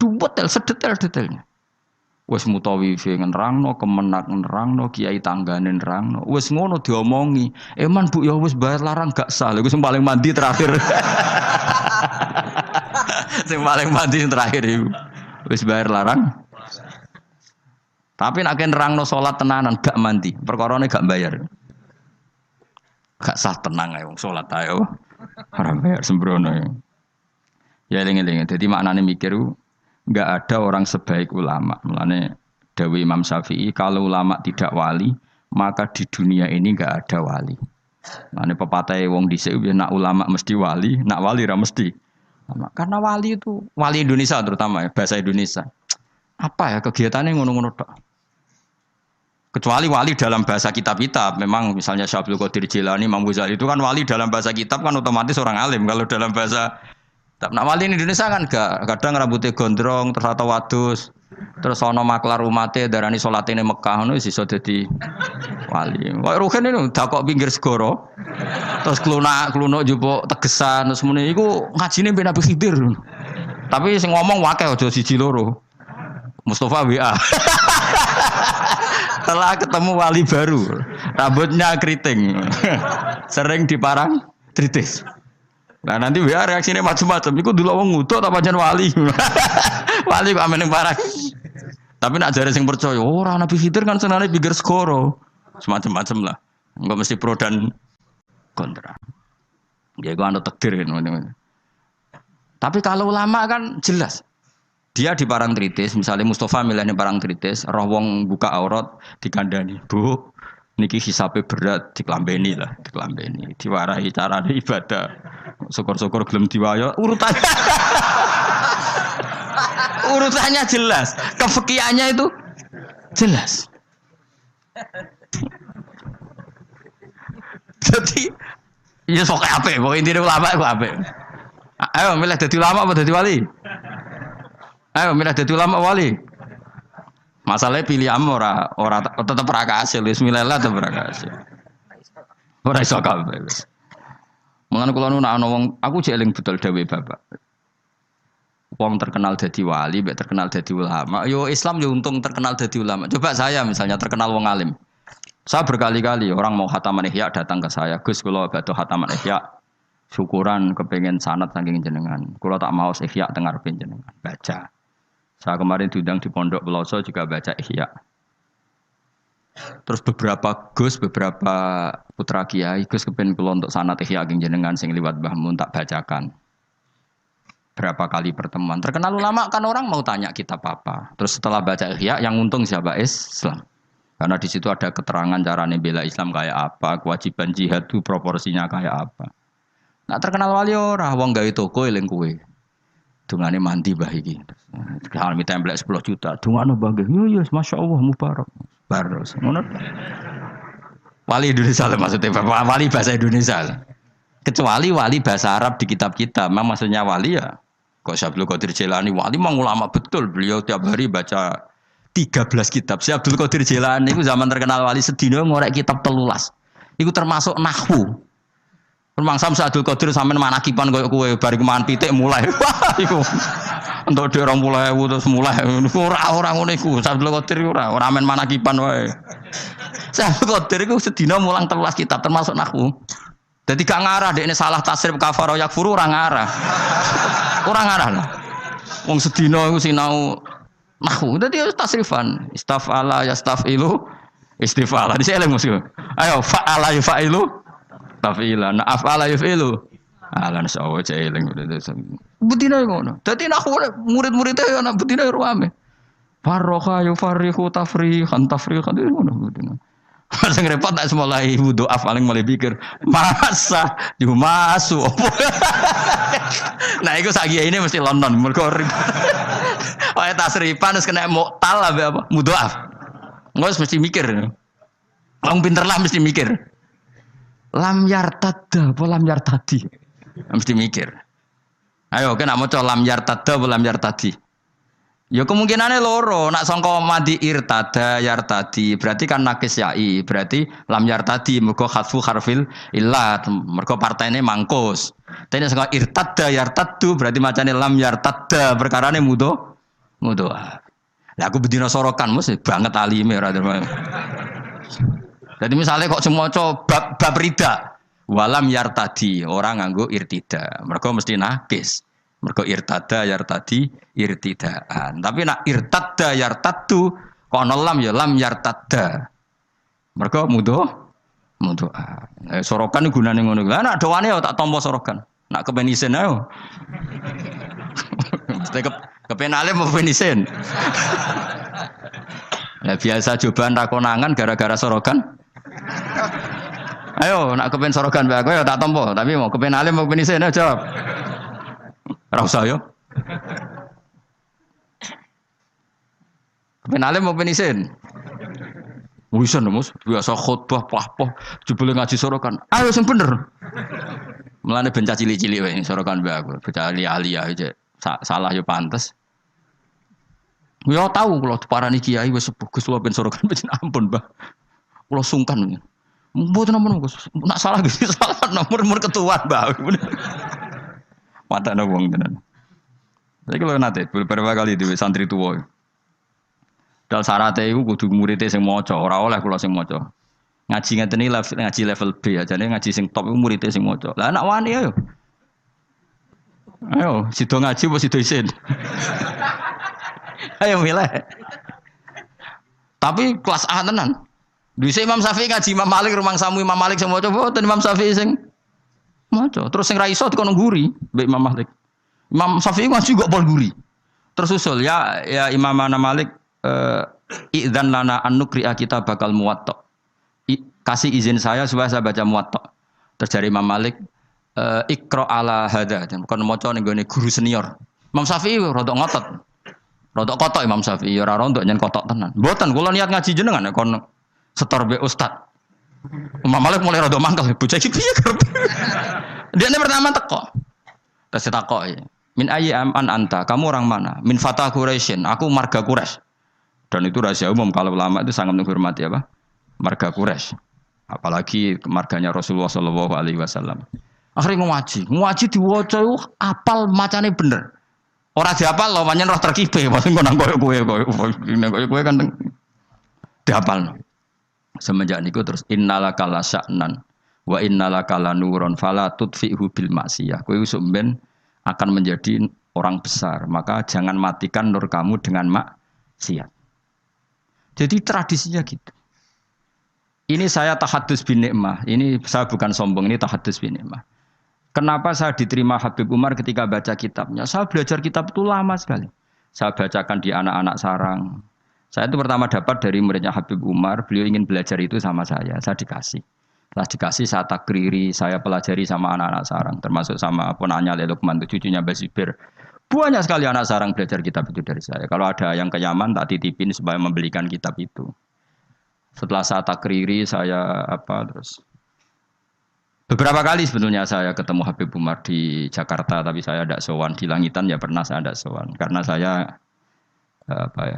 Detail sedetail-detailnya. Wes mutawifi nerangno, kemenak nerangno, kiai tanggane nerangno. Wes ngono diomongi. Eman Bu ya wes bayar larang gak sah. Lha sing paling mandi terakhir. Sing paling mandi terakhir iku. Wes bayar larang. Tapi nek nerangno salat tenanan gak mandi, perkarane gak bayar. Gak sah tenang ae wong salat ae. Ora bayar sembrono. Ya eling-eling. Dadi maknane mikir enggak ada orang sebaik ulama. Mulane dawuh Imam Syafi'i, kalau ulama tidak wali, maka di dunia ini enggak ada wali. Mulane pepatah wong dhisik nak ulama mesti wali, nak wali ra mesti. Karena wali itu wali Indonesia terutama ya, bahasa Indonesia. Apa ya kegiatannya ngono-ngono tok. Kecuali wali dalam bahasa kitab-kitab, memang misalnya Syekh Abdul Qadir Jilani, Imam Ghazali itu kan wali dalam bahasa kitab kan otomatis orang alim. Kalau dalam bahasa nah wali Indonesia kan gak, kadang rambutnya gondrong, terus atau wadus, terus ono maklar umate darani salatene Mekah ngono wis iso dadi wali. Kok rugen itu dakok pinggir segara. Terus klunak jupuk tegesan terus mene iku ngajine ben Nabi Khidir. Tapi sing ngomong wakil aja siji loro. Mustafa WA. Setelah ketemu wali baru, rambutnya keriting. Sering diparang tritis. Nah nanti WA reaksinya macam-macam. Iku dulu wong ngutuk apa jan wali. Wali kok ameneng parah. Tapi nak jare sing percaya, ora Nabi Khidir kan senane pinggir segara. Semacam-macam lah. Enggak mesti pro dan kontra. Ya iku anu takdir ngono. Tapi kalau ulama kan jelas. Dia di parang tritis, misalnya Mustafa milihnya parang tritis, roh wong buka aurat dikandani. Bu, niki hisabe berat diklambeni lah, diklambeni. Diwarahi carane ibadah. Syukur-syukur gelem diwayo urutannya. Urutannya jelas, kefikihannya itu jelas. Jadi ya sok apik, pokoke intine ulama iku apik. Ayo milih dadi ulama apa dadi wali? Ayo milih dadi ulama wali. Masalahnya pilih ora tetep ra kasil, bismillah tetep ra kasil. Ora iso kabeh. Mulane kula nu ana wong aku jek eling betul dawuh Bapak. Wong terkenal dadi wali, mbek terkenal dadi ulama. Yo Islam yo untung terkenal dadi ulama. Coba saya misalnya terkenal wong alim. Saya berkali-kali orang mau khataman Ihya datang ke saya, Gus kula badhe khataman Ihya. Syukuran kepengen sanad saking jenengan. Kula tak mau Ihya teng ngarepe jenengan. Baca. Saya kemarin diundang di Pondok Peloso juga baca Ihya. Terus beberapa putra kiai Gus kepen kula untuk sanad Ihya saking jenengan sing liwat Mbah Mun tak bacakan. Berapa kali pertemuan. Terkenal ulama kan orang mau tanya kitab apa. Terus setelah baca Ihya yang untung siapa? Islam. Karena di situ ada keterangan carane bela Islam kayak apa, kewajiban jihad itu proporsinya kayak apa. Nah terkenal wali ora wong gawe toko eling kowe. Dungane mandi mbah iki. Kalau minta template 10 juta, dungane mbah nggih. Yo masyaallah mubarak. Baros. Ngono. Wali Indonesia maksudnya wali bahasa Indonesia. Kecuali wali bahasa Arab di kitab-kitab. Memang maksudnya wali ya. Kok Syekh Abdul Qadir Jilani wali mang ulama betul. Beliau tiap hari baca 13 kitab. Syekh Abdul Qadir Jilani itu zaman terkenal wali sedina ngorek kitab 13. Iku termasuk nahwu. Memang Syekh Abdul Qadir sampean manakipan koyo kowe bar mangan pitik mulai. Wah iku. Entuk dhek 20.000 terus mulai. Ora ngono iku. Syekh Abdul Qadir ora men manakipan wae. Syekh Abdul Qadir iku sedina mulang 13 kitab termasuk nahwu. Dadi gak ngarah dekne salah tasrif kafaro yakfuru ora ngarah. Ora ngarah lah. Wong sedina iku sinau nahwu. Dadi tasrifan. Istafala yastafilu istifala. Dise eleng mesti. Ayo fa'ala yafa'ilu tafilan. Afala yufilu. Alan sawo celing. Betina ngono. Dadi aku murid-muridnya ana betina ruame. Farroha yufarihu tafrihan itu ngono betina. Sing repot tak mulai wudu paling mulai pikir masa yo masuk. Nah iku sak ini mesti London mergo wae tasripan wis kena muktal apa mudhaaf. Engko mesti mikir. Wong pinter lah mesti mikir. Lam yartadda apa lam yartadi? Mesti mikir. Ayo kena maca lam yartadda apa lam yartadi? Ya kemungkinannya loro, nak sangka madi irtada yartadi, berarti kan nakis yai, berarti lam yartadi mergo khatfu harfil illat, mergo partene mangkus. Tapi sangka irtada yartaddu berarti macane lam yartadda, perkarane mudo. Lah aku bedina sorokan mesti banget alime ora. Jadi misalnya kok semoco bab rida, walam yartadi, orang nganggo irtida, mergo mesti nakis. Mergo irtada yartadi irtidaan. Tapi nak irtadda yartaddu kono lam ya lam yartadda. Mergo mudo. Sorokan gunane ngono. Lah nak dawane ya tak tampa sorokan. Nak kepen isin ayo. Mesti kepen alim mau isin. Lah biasa cobaan ra konangan gara-gara sorokan. Ayo nak kepen sorokan bae aku ya tak tampa, tapi mau kepen alim mau isin ayo jawab. Rasa yo. Kepenale mau penisin. Wisan Mas, biasa khotbah pah-pah jebule ngaji sorokan. Ayo sing bener. Mulane ben cili-cili wae sorokan mbak aku. Bocah ahli aja. Salah yo pantes. Yo tahu kula diparani kiai wis sepuh Gus kula ben sorokan ben ampun, Mbah. Kula sungkan. Mboten napa Gus. Nak salah Gus salah nomor ketua, Mbah. Mata wong tenan. Saya kalau nate beberapa kali di santri tua. Dal syaratnya itu kudu muridnya sing maca, ora oleh kula sing maca. Ngaji ngeten iki ngaji level B aja nih ngaji sing top iku muridnya sing maca. Lah anak wani ayo. Ayo, sido ngaji apa sido isin. Ayo milih. Tapi kelas A tenan. Dhisik Imam Syafi'i ngaji Imam Malik rumang samu Imam Malik sing maca boten Imam Syafi'i sing maca. Terus sing ra iso dikono nguri mbek Imam Malik. Imam Syafi'i ngaji kok pol nguri. Terus usul ya Imam Malik idzan lana an nuqri'a kita bakal muwatta. Kasih izin saya supaya saya baca muwatta. Terus dari Imam Malik iqra ala hadza. Bukan maca ning gone guru senior. Imam Syafi'i rodok ngotot. Rodok kotok Imam Syafi'i ora rodok nyen kotok tenan. Mboten kula niat ngaji jenengan kon setor be ustaz. Imam Malik mulai rodok mangkel bocah iki piye kerep. Dia ini pertama teko. Terus takoki, "Min ayyi an anta? Kamu orang mana?" "Min Fatah Quraisyin." Aku marga Quraisy. Dan itu rahasia umum kalau ulama itu sangat menghormati apa? Marga Quraisy. Apalagi marganya Rasulullah sallallahu alaihi wasallam. Akhirnya ngaji diwaca apal macane bener. Ora dihafal lho pancen roh terkibe, paling nang kowe kan dihafal. Semenjak niku terus innalaka lasya'nan wa innalaka lanurun fala tudfi'hu bil maksiyah. Kowe sampean akan menjadi orang besar, maka jangan matikan nur kamu dengan maksiat. Jadi tradisinya gitu. Ini saya tahadus bin nikmah. Ini saya bukan sombong, ini tahadus bin nikmah. Kenapa saya diterima Habib Umar ketika baca kitabnya? Saya belajar kitab itu lama sekali. Saya bacakan di anak-anak sarang. Saya itu pertama dapat dari muridnya Habib Umar. Beliau ingin belajar itu sama saya dikasih. Setelah dikasih, saya takriri, saya pelajari sama anak-anak sarang. Termasuk sama ponanya Lukman, cucunya Basibir. Banyak sekali anak sarang belajar kitab itu dari saya. Kalau ada yang ke Yaman, tak titipin supaya membelikan kitab itu. Setelah saya takriri, terus beberapa kali sebetulnya saya ketemu Habib Umar di Jakarta, tapi saya tidak sowan. Di Langitan ya pernah saya tidak sowan karena saya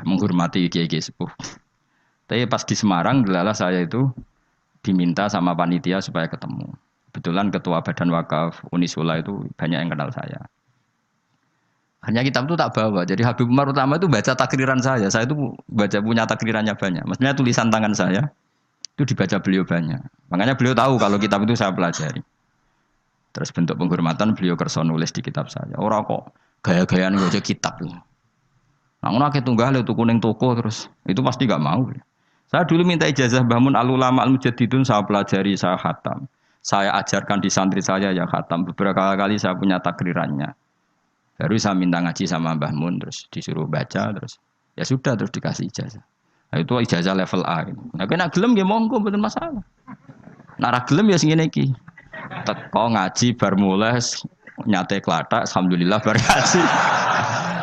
menghormati kiai-kiai sepuh. Tapi pas di Semarang, adalah saya itu diminta sama panitia supaya ketemu. Kebetulan ketua Badan Wakaf Unisula itu banyak yang kenal saya. Hanya kitab itu tak bawa. Jadi Habib Umar utama itu baca takriran saya. Saya itu punya takrirannya banyak. Maksudnya tulisan tangan saya itu dibaca beliau banyak. Makanya beliau tahu kalau kitab itu saya pelajari. Terus bentuk penghormatan beliau kersa nulis di kitab saya. Orang kok gaya-gayaan baca kitab. Nah, ngono akeh tunggal tuku ning toko terus itu pasti enggak mau. Saya dulu minta ijazah Mbah Mun Al Ulama Al Mujaddidun saya pelajari, saya khatam. saya ajarkan di santri saya ya khatam. Beberapa kali saya punya takrirannya. Baru saya minta ngaji sama Mbah Mun, terus disuruh baca, terus ya sudah, terus dikasih ijazah. Nah, itu ijazah level A. Nah, kena gelem ya monggo, betul masalah. Nara gelem ya sing ngene iki. Teko ngaji bar mulai nyate klathak, alhamdulillah bar ngaji.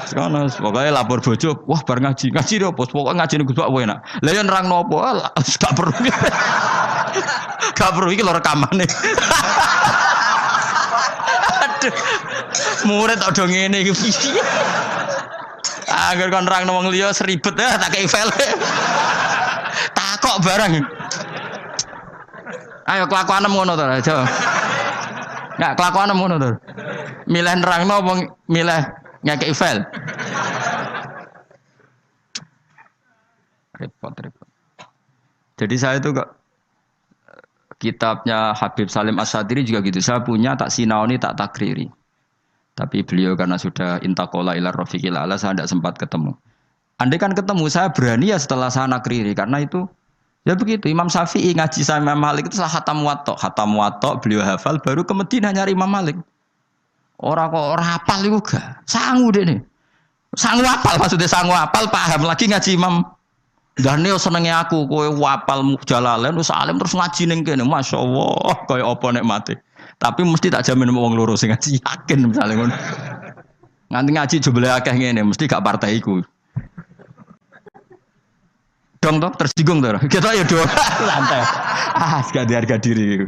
Sekono pokoke lapor bojo, wah bar ngaji lho, bos. Pokoke ngaji ning Gus Pak enak. Lah yen nerangno apa? Gak perlu. Gak perlu iki lho rekamane. Aduh. Murid tok do ngene iki piye? Angger kon nerangno wong liya seribet tak kei file. Takok barang. Ayo kelakuanem ngono to, aja. Enggak kelakuanem ngono to. Milih nerangno apa milih ngekeki file? Repot. Jadi saya itu kok kitabnya Habib Salim As-Sadiri juga gitu. Saya punya tak sinaoni tak takriri. Tapi beliau karena sudah intaqala ila rafiqil ala saya tidak sempat ketemu. Andai kan ketemu saya berani ya setelah saya nakriri karena itu ya begitu. Imam Syafi'i ngaji sama Imam Malik itu salah khatam muwatta beliau hafal baru ke Madinah nyari Imam Malik. Orang hafal itu gak sangu deh nih. Sangu hafal maksudnya sangu hafal paham lagi ngaji Imam. Dan dia senengnya aku kowe wapal Jalalain terus alim terus ngaji ning kene masyaallah kaya apa nek mati. Tapi mesti tak jamin wong loro sing ngaji yakin misalnya ngono. Nganti ngaji jebule akeh ngene mesti gak partai iku. Dong toh tersinggung toh. Kita ya do santai. Gak ada harga diri.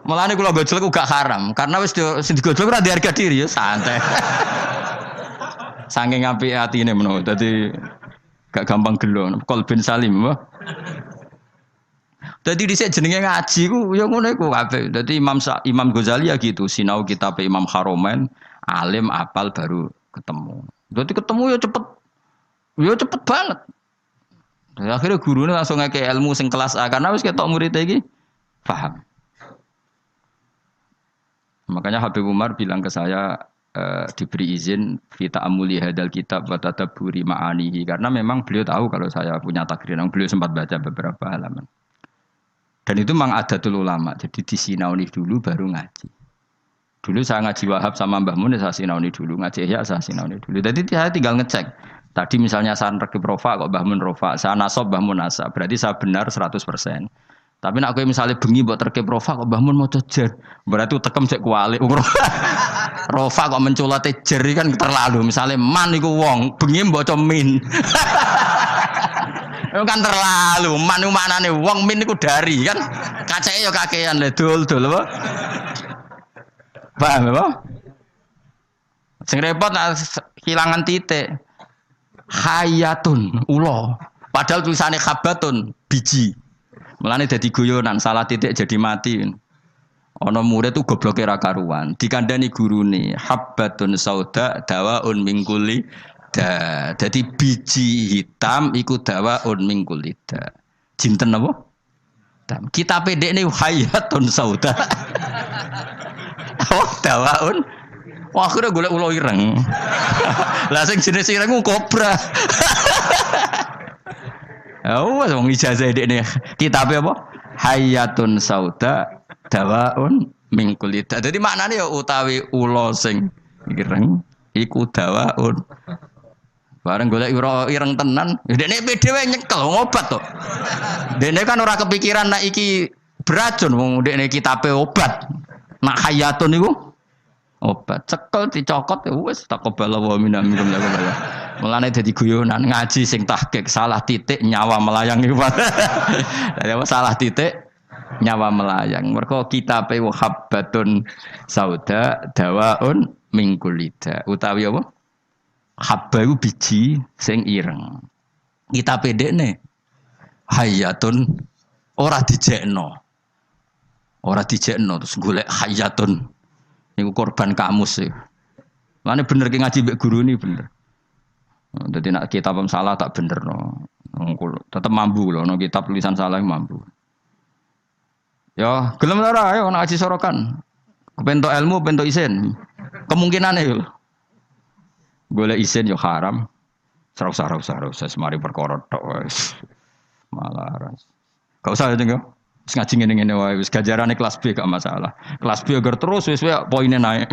Mulane kula gojlok gak haram karena wis sing digojlok ora ada harga diri ya santai. Saking apike atine menoh. Dadi gak gampang gelo. Qalbin salim apa? Dadi dhisik jenenge ngaji ku ya ngono iku kabeh. Dadi Imam Ghazali ya gitu, sinau kitab Imam Haromain, alim apal baru ketemu. Dadi ketemu ya cepet. Ya cepet banget. Dan akhirnya gurunya langsung ngeke ilmu sing kelas A karena wis ketok murid iki paham. Makanya Habib Umar bilang ke saya diberi izin kita amuli hadal kitab wa tadabburi ma'anihi karena memang beliau tahu kalau saya punya takriran, beliau sempat baca beberapa halaman. Dan itu memang adatul ulama. Jadi disinauni dulu baru ngaji. Dulu saya ngaji Wahab sama Mbah Mun saya sinauni dulu, ngaji Ihya saya sinauni dulu. Jadi saya tinggal ngecek. Tadi misalnya saya rekib rofa kok Mbah Mun rofa, saya nasab Mbah Mun nasab. Berarti saya benar 100%. Tapi nak kowe misalnya bengi buat rekib rofa kok Mbah Mun mau jer. Berarti tekem cek kuali. Rofa kok menculate jer kan terlalu. Misalnya man iku wong, bengi mbok min. Itu kan terlalu, manu maknane wong min iku dari kan. Kacake ya kakean le dul apa? Paham apa? Sing repot kehilangan titik. Hayatun ulo. Padahal tulisannya khabatun biji. Mulane dadi guyonan salah titik jadi mati. Ana murid tuh gobloke ra karuan. Dikandani gurune habbatun sauda dawaun min kulli da. Jadi biji hitam iku dawaun min kulli da. Jinten apa? Kita pendek ini hayatun sauda. Oh dawaun. Wah akhirnya golek ulo ireng. Lah sing jenis ireng ku kobra. Oh, wong ijazah dekne kitabe apa? Hayatun sauda dawaun min kulli da. Dadi maknane ya utawi ulo sing ireng iku dawaun. Bareng golek ireng tenan, dekne dhewe nyekel ngobat to. Dekne kan ora kepikiran nek iki beracun wong dekne kitabe obat. Nak hayatun iku obat. Cekel dicokot ya wis taqabbal wa minna minkum la. Mulane dadi guyonan ngaji sing tahqiq salah titik nyawa melayang iku. Dadi apa salah titik nyawa melayang. Mergo kitabe habbatun sauda dawaun min kulli da. Utawi apa? Habba iku biji sing ireng. Kita pendekne hayatun ora dijekno. Ora dijekno terus golek hayatun. Niku korban kamus sih. Mane bener ki ngaji mbek guru ni bener. Dadi nek kitab salah tak bener no. Tetep mampu lho no kitab tulisan salah mampu. Ya, gelem ora ayo ngaji sorokan. Kepentok ilmu, pentok isin. Kemungkinane yo. Golek isin yo haram. Sarau-sarau semari perkara tok wis. Malah ras. Gak usah jeneng yo. Wis ngaji ngene-ngene wae wis ganjarane kelas B gak masalah. Kelas B agar terus wis poinnya naik.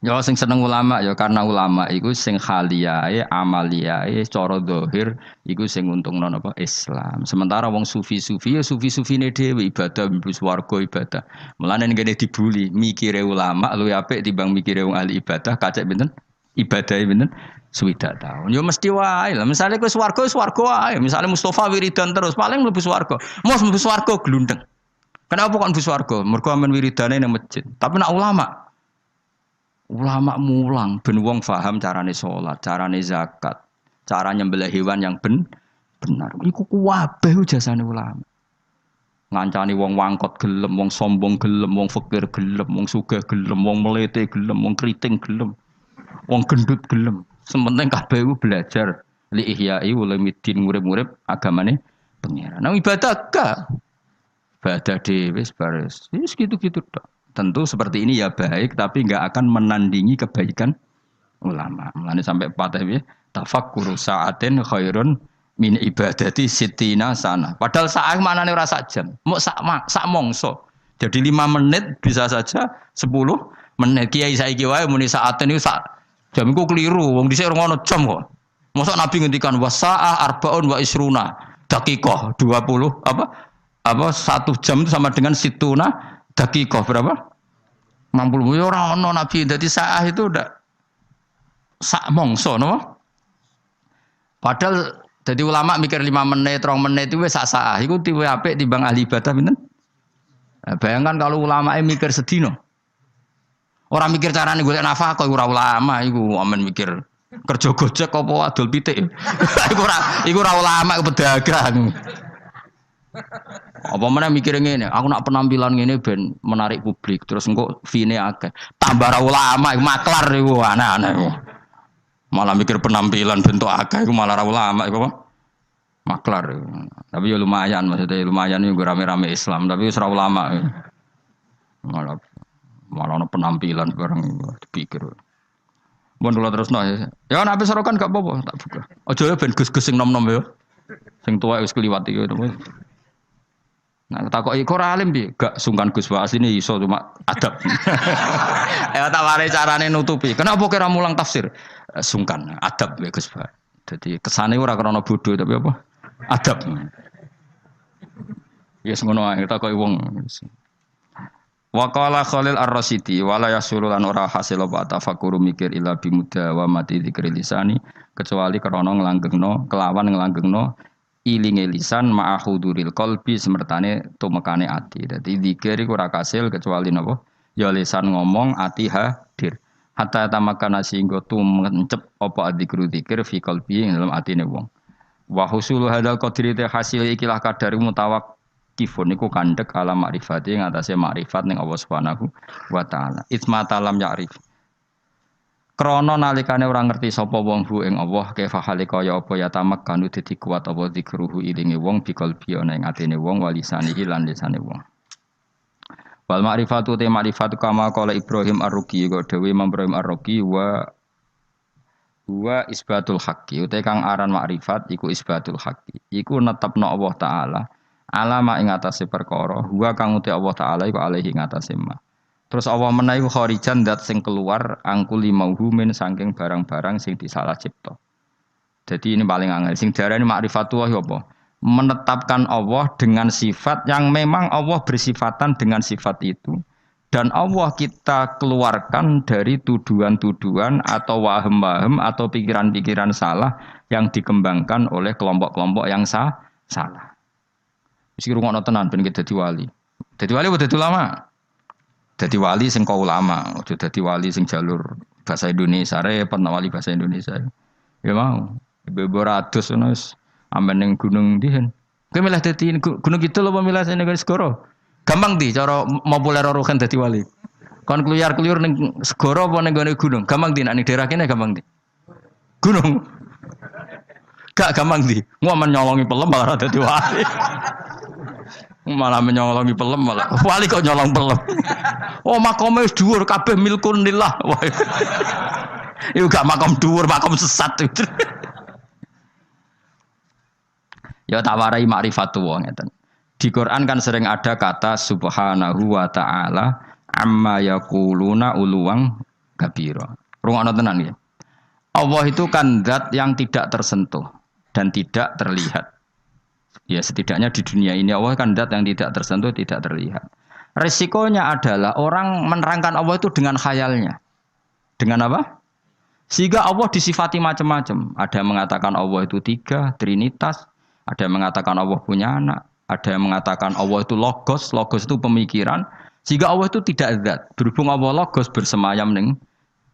Ya sing seneng ulama ya karena ulama iku sing khaliyae amaliyae cara zahir iku sing untungno napa Islam. Sementara wong sufi-sufi ya sufi-sufine dhewe ibadah mlebu swarga ibadah. Mulane ngene dibuli mikire ulama luwih apik timbang mikire wong ahli ibadah kacek pinten? Ibadahe pinten? Swidak tahun. Ya mesti wae lah. Misale kowe swarga wae. Misale Mustafa wiridan terus paling mlebu swarga. Mos mlebu swarga glundeng. Kenapa kok mlebu swarga? Mergo amen wiridane nang masjid. Tapi nak ulama mulang ben wong paham carane salat, carane zakat, cara nyembelih hewan yang benar. Iku kabeh jasane ulama. Ngancani wong wangkot gelem, wong sombong gelem, wong fakir gelem, wong sugih gelem, wong melete gelem, wong kriting gelem, wong gendut gelem. Sementing kabeh belajar li ihya'i ulumuddin urip-urip agamane pangeran. Nang ibadah gak. Ibadah dhewe wis baris. Wis gitu-gitu tok. Tentu seperti ini ya baik, tapi enggak akan menandingi kebaikan ulama. Mulane sampai patah ya, tafakkuru sa'atin khairun min ibadati sitina sana. Padahal saat manane ora sak jam, mau sak mongso. Jadi 5 menit bisa saja 10 menit. Kiai saiki wae muni sa'atin niku sak jam iku keliru. Wong dhisik ora ngono jam kok. Mosok Nabi ngendikan wasa'ah arbaun wa isruna daqiqah 20 apa 1 jam itu sama dengan situna dakikoh berapa? 60. Ya ora ono Nabi dadi saah itu udah sak mongso no. Padahal jadi ulama mikir 5 menit, 2 menit itu wis sak saah. Iku tiwe apik timbang ahli ibadah pinten? Nah, bayangkan kalau ulama mikir sedino. Orang mikir carane golek nafkah kok ora ulama iku amen mikir kerja gojek apa adol pitik. Iku ora ulama iku pedagang. Apa mana mikir ngene, aku nak penampilan ngene ben menarik publik, terus engko fee-ne akeh. Tambah ra ulama iku maklar iku aneh-aneh iku. Malah mikir penampilan bentuk akeh iku malah ra ulama iku apa? Maklar iku. Tapi ya lumayan maksudnya lumayan iku rame-rame Islam, tapi wis ra ulama. Malah ono penampilan bareng dipikir. Mun kula terusno ya. Ya nek wis sorokan gak apa-apa, tak buka. Aja ben gus-gus sing nom-nom ya. Sing tuwa wis kliwat iki to. Nah, takoki kok ora alim piye? Gak sungkan Gus Wa asline iso cuma adab. Ya tak ware carane nutupi. Kenapa kira mulang tafsir? Sungkan, adab ya Gus Wa. Dadi kesane ora krana bodoh tapi apa? Adab. Ya ngono ae takoki wong. Wa qala Khalil Ar-Rasyidi wala yasulu lan ora hasil apa tafakkur mikir ila bimuda wa mati dzikri lisani kecuali krana nglanggengno kelawan nglanggengno ilinge lisan ma'ahuduril qalbi semertane tumekane ati. Dadi zikir iku ora kasil kecuali napa? Ya lisan ngomong, ati hadir. Hatta tamakana singgo tumencep apa dzikru zikir fi qalbi ing dalam atine wong. Wa husulu hadzal qadri te hasil ikilah kadar mutawakkifun iku kandhek ala makrifati ing atase makrifat ning Allah Subhanahu wa taala. Isma talam ya'rif. Krana nalikane ora ngerti sapa wong hu ing Allah kaifa hale kaya apa ya tamak kanu dadi kuat apa zikruhu ilinge wong biqalbi ana ing atine wong walisanihi lan lisane wong. Wal ma'rifatu te ma'rifatu kama qala Ibrahim Ar-Ruqi kok dhewe Imam Ibrahim Ar-Ruqi wa isbatul haqqi uta kang aran ma'rifat iku isbatul haqqi iku netepno Allah taala alama ing atase perkara huwa kang uta Allah taala iku alaihi ing atase ma. Terus Allah menawi kharijan dat sing keluar angkuli mauhu min saking barang-barang sing disalah cipta. Jadi ini paling angel sing diarani ma'rifatullah apa? Menetapkan Allah dengan sifat yang memang Allah bersifatan dengan sifat itu dan Allah kita keluarkan dari tuduhan-tuduhan atau wahem-wahem atau pikiran-pikiran salah yang dikembangkan oleh kelompok-kelompok yang salah. Mesti rungokno tenan ben dadi wali. Dadi wali apa dadi ulama? Dadi wali sing kau ulama, aja dadi wali sing jalur bahasa Indonesia repot wali bahasa Indonesia. Ya mau, ibu-ibu ratus ngono wis amben ning gunung ndihen. Kowe milih dadi gunung kidul apa milih sing segoro? Gampang di cara populer rohan dadi wali. Kon kluyar-kluyur ning segoro apa ning gone gunung? Gampang di nek ning daerah kene gampang di. Gunung. Gak gampang di. Ngomen nyolongi pelem malah dadi wali. Malah menyolongi pelem malah wali kok nyolong pelem. Oh makome wis dhuwur kabeh milkun lillah. Iku gak makom dhuwur, makom sesat. Ya tawarai ma'rifatullah ngeten. Di Quran kan sering ada kata subhanahu wa ta'ala amma yaquluna uluwang kabira. Rungokno tenan ya. Allah itu kan zat yang tidak tersentuh dan tidak terlihat. Ya setidaknya di dunia ini Allah kan zat yang tidak tersentuh, tidak terlihat. Resikonya adalah orang menerangkan Allah itu dengan khayalnya. Dengan apa? Sehingga Allah disifati macam-macam. Ada yang mengatakan Allah itu 3, Trinitas. Ada yang mengatakan Allah punya anak. Ada yang mengatakan Allah itu logos. Logos itu pemikiran. Sehingga Allah itu tidak zat. Berhubung Allah logos bersemayam ning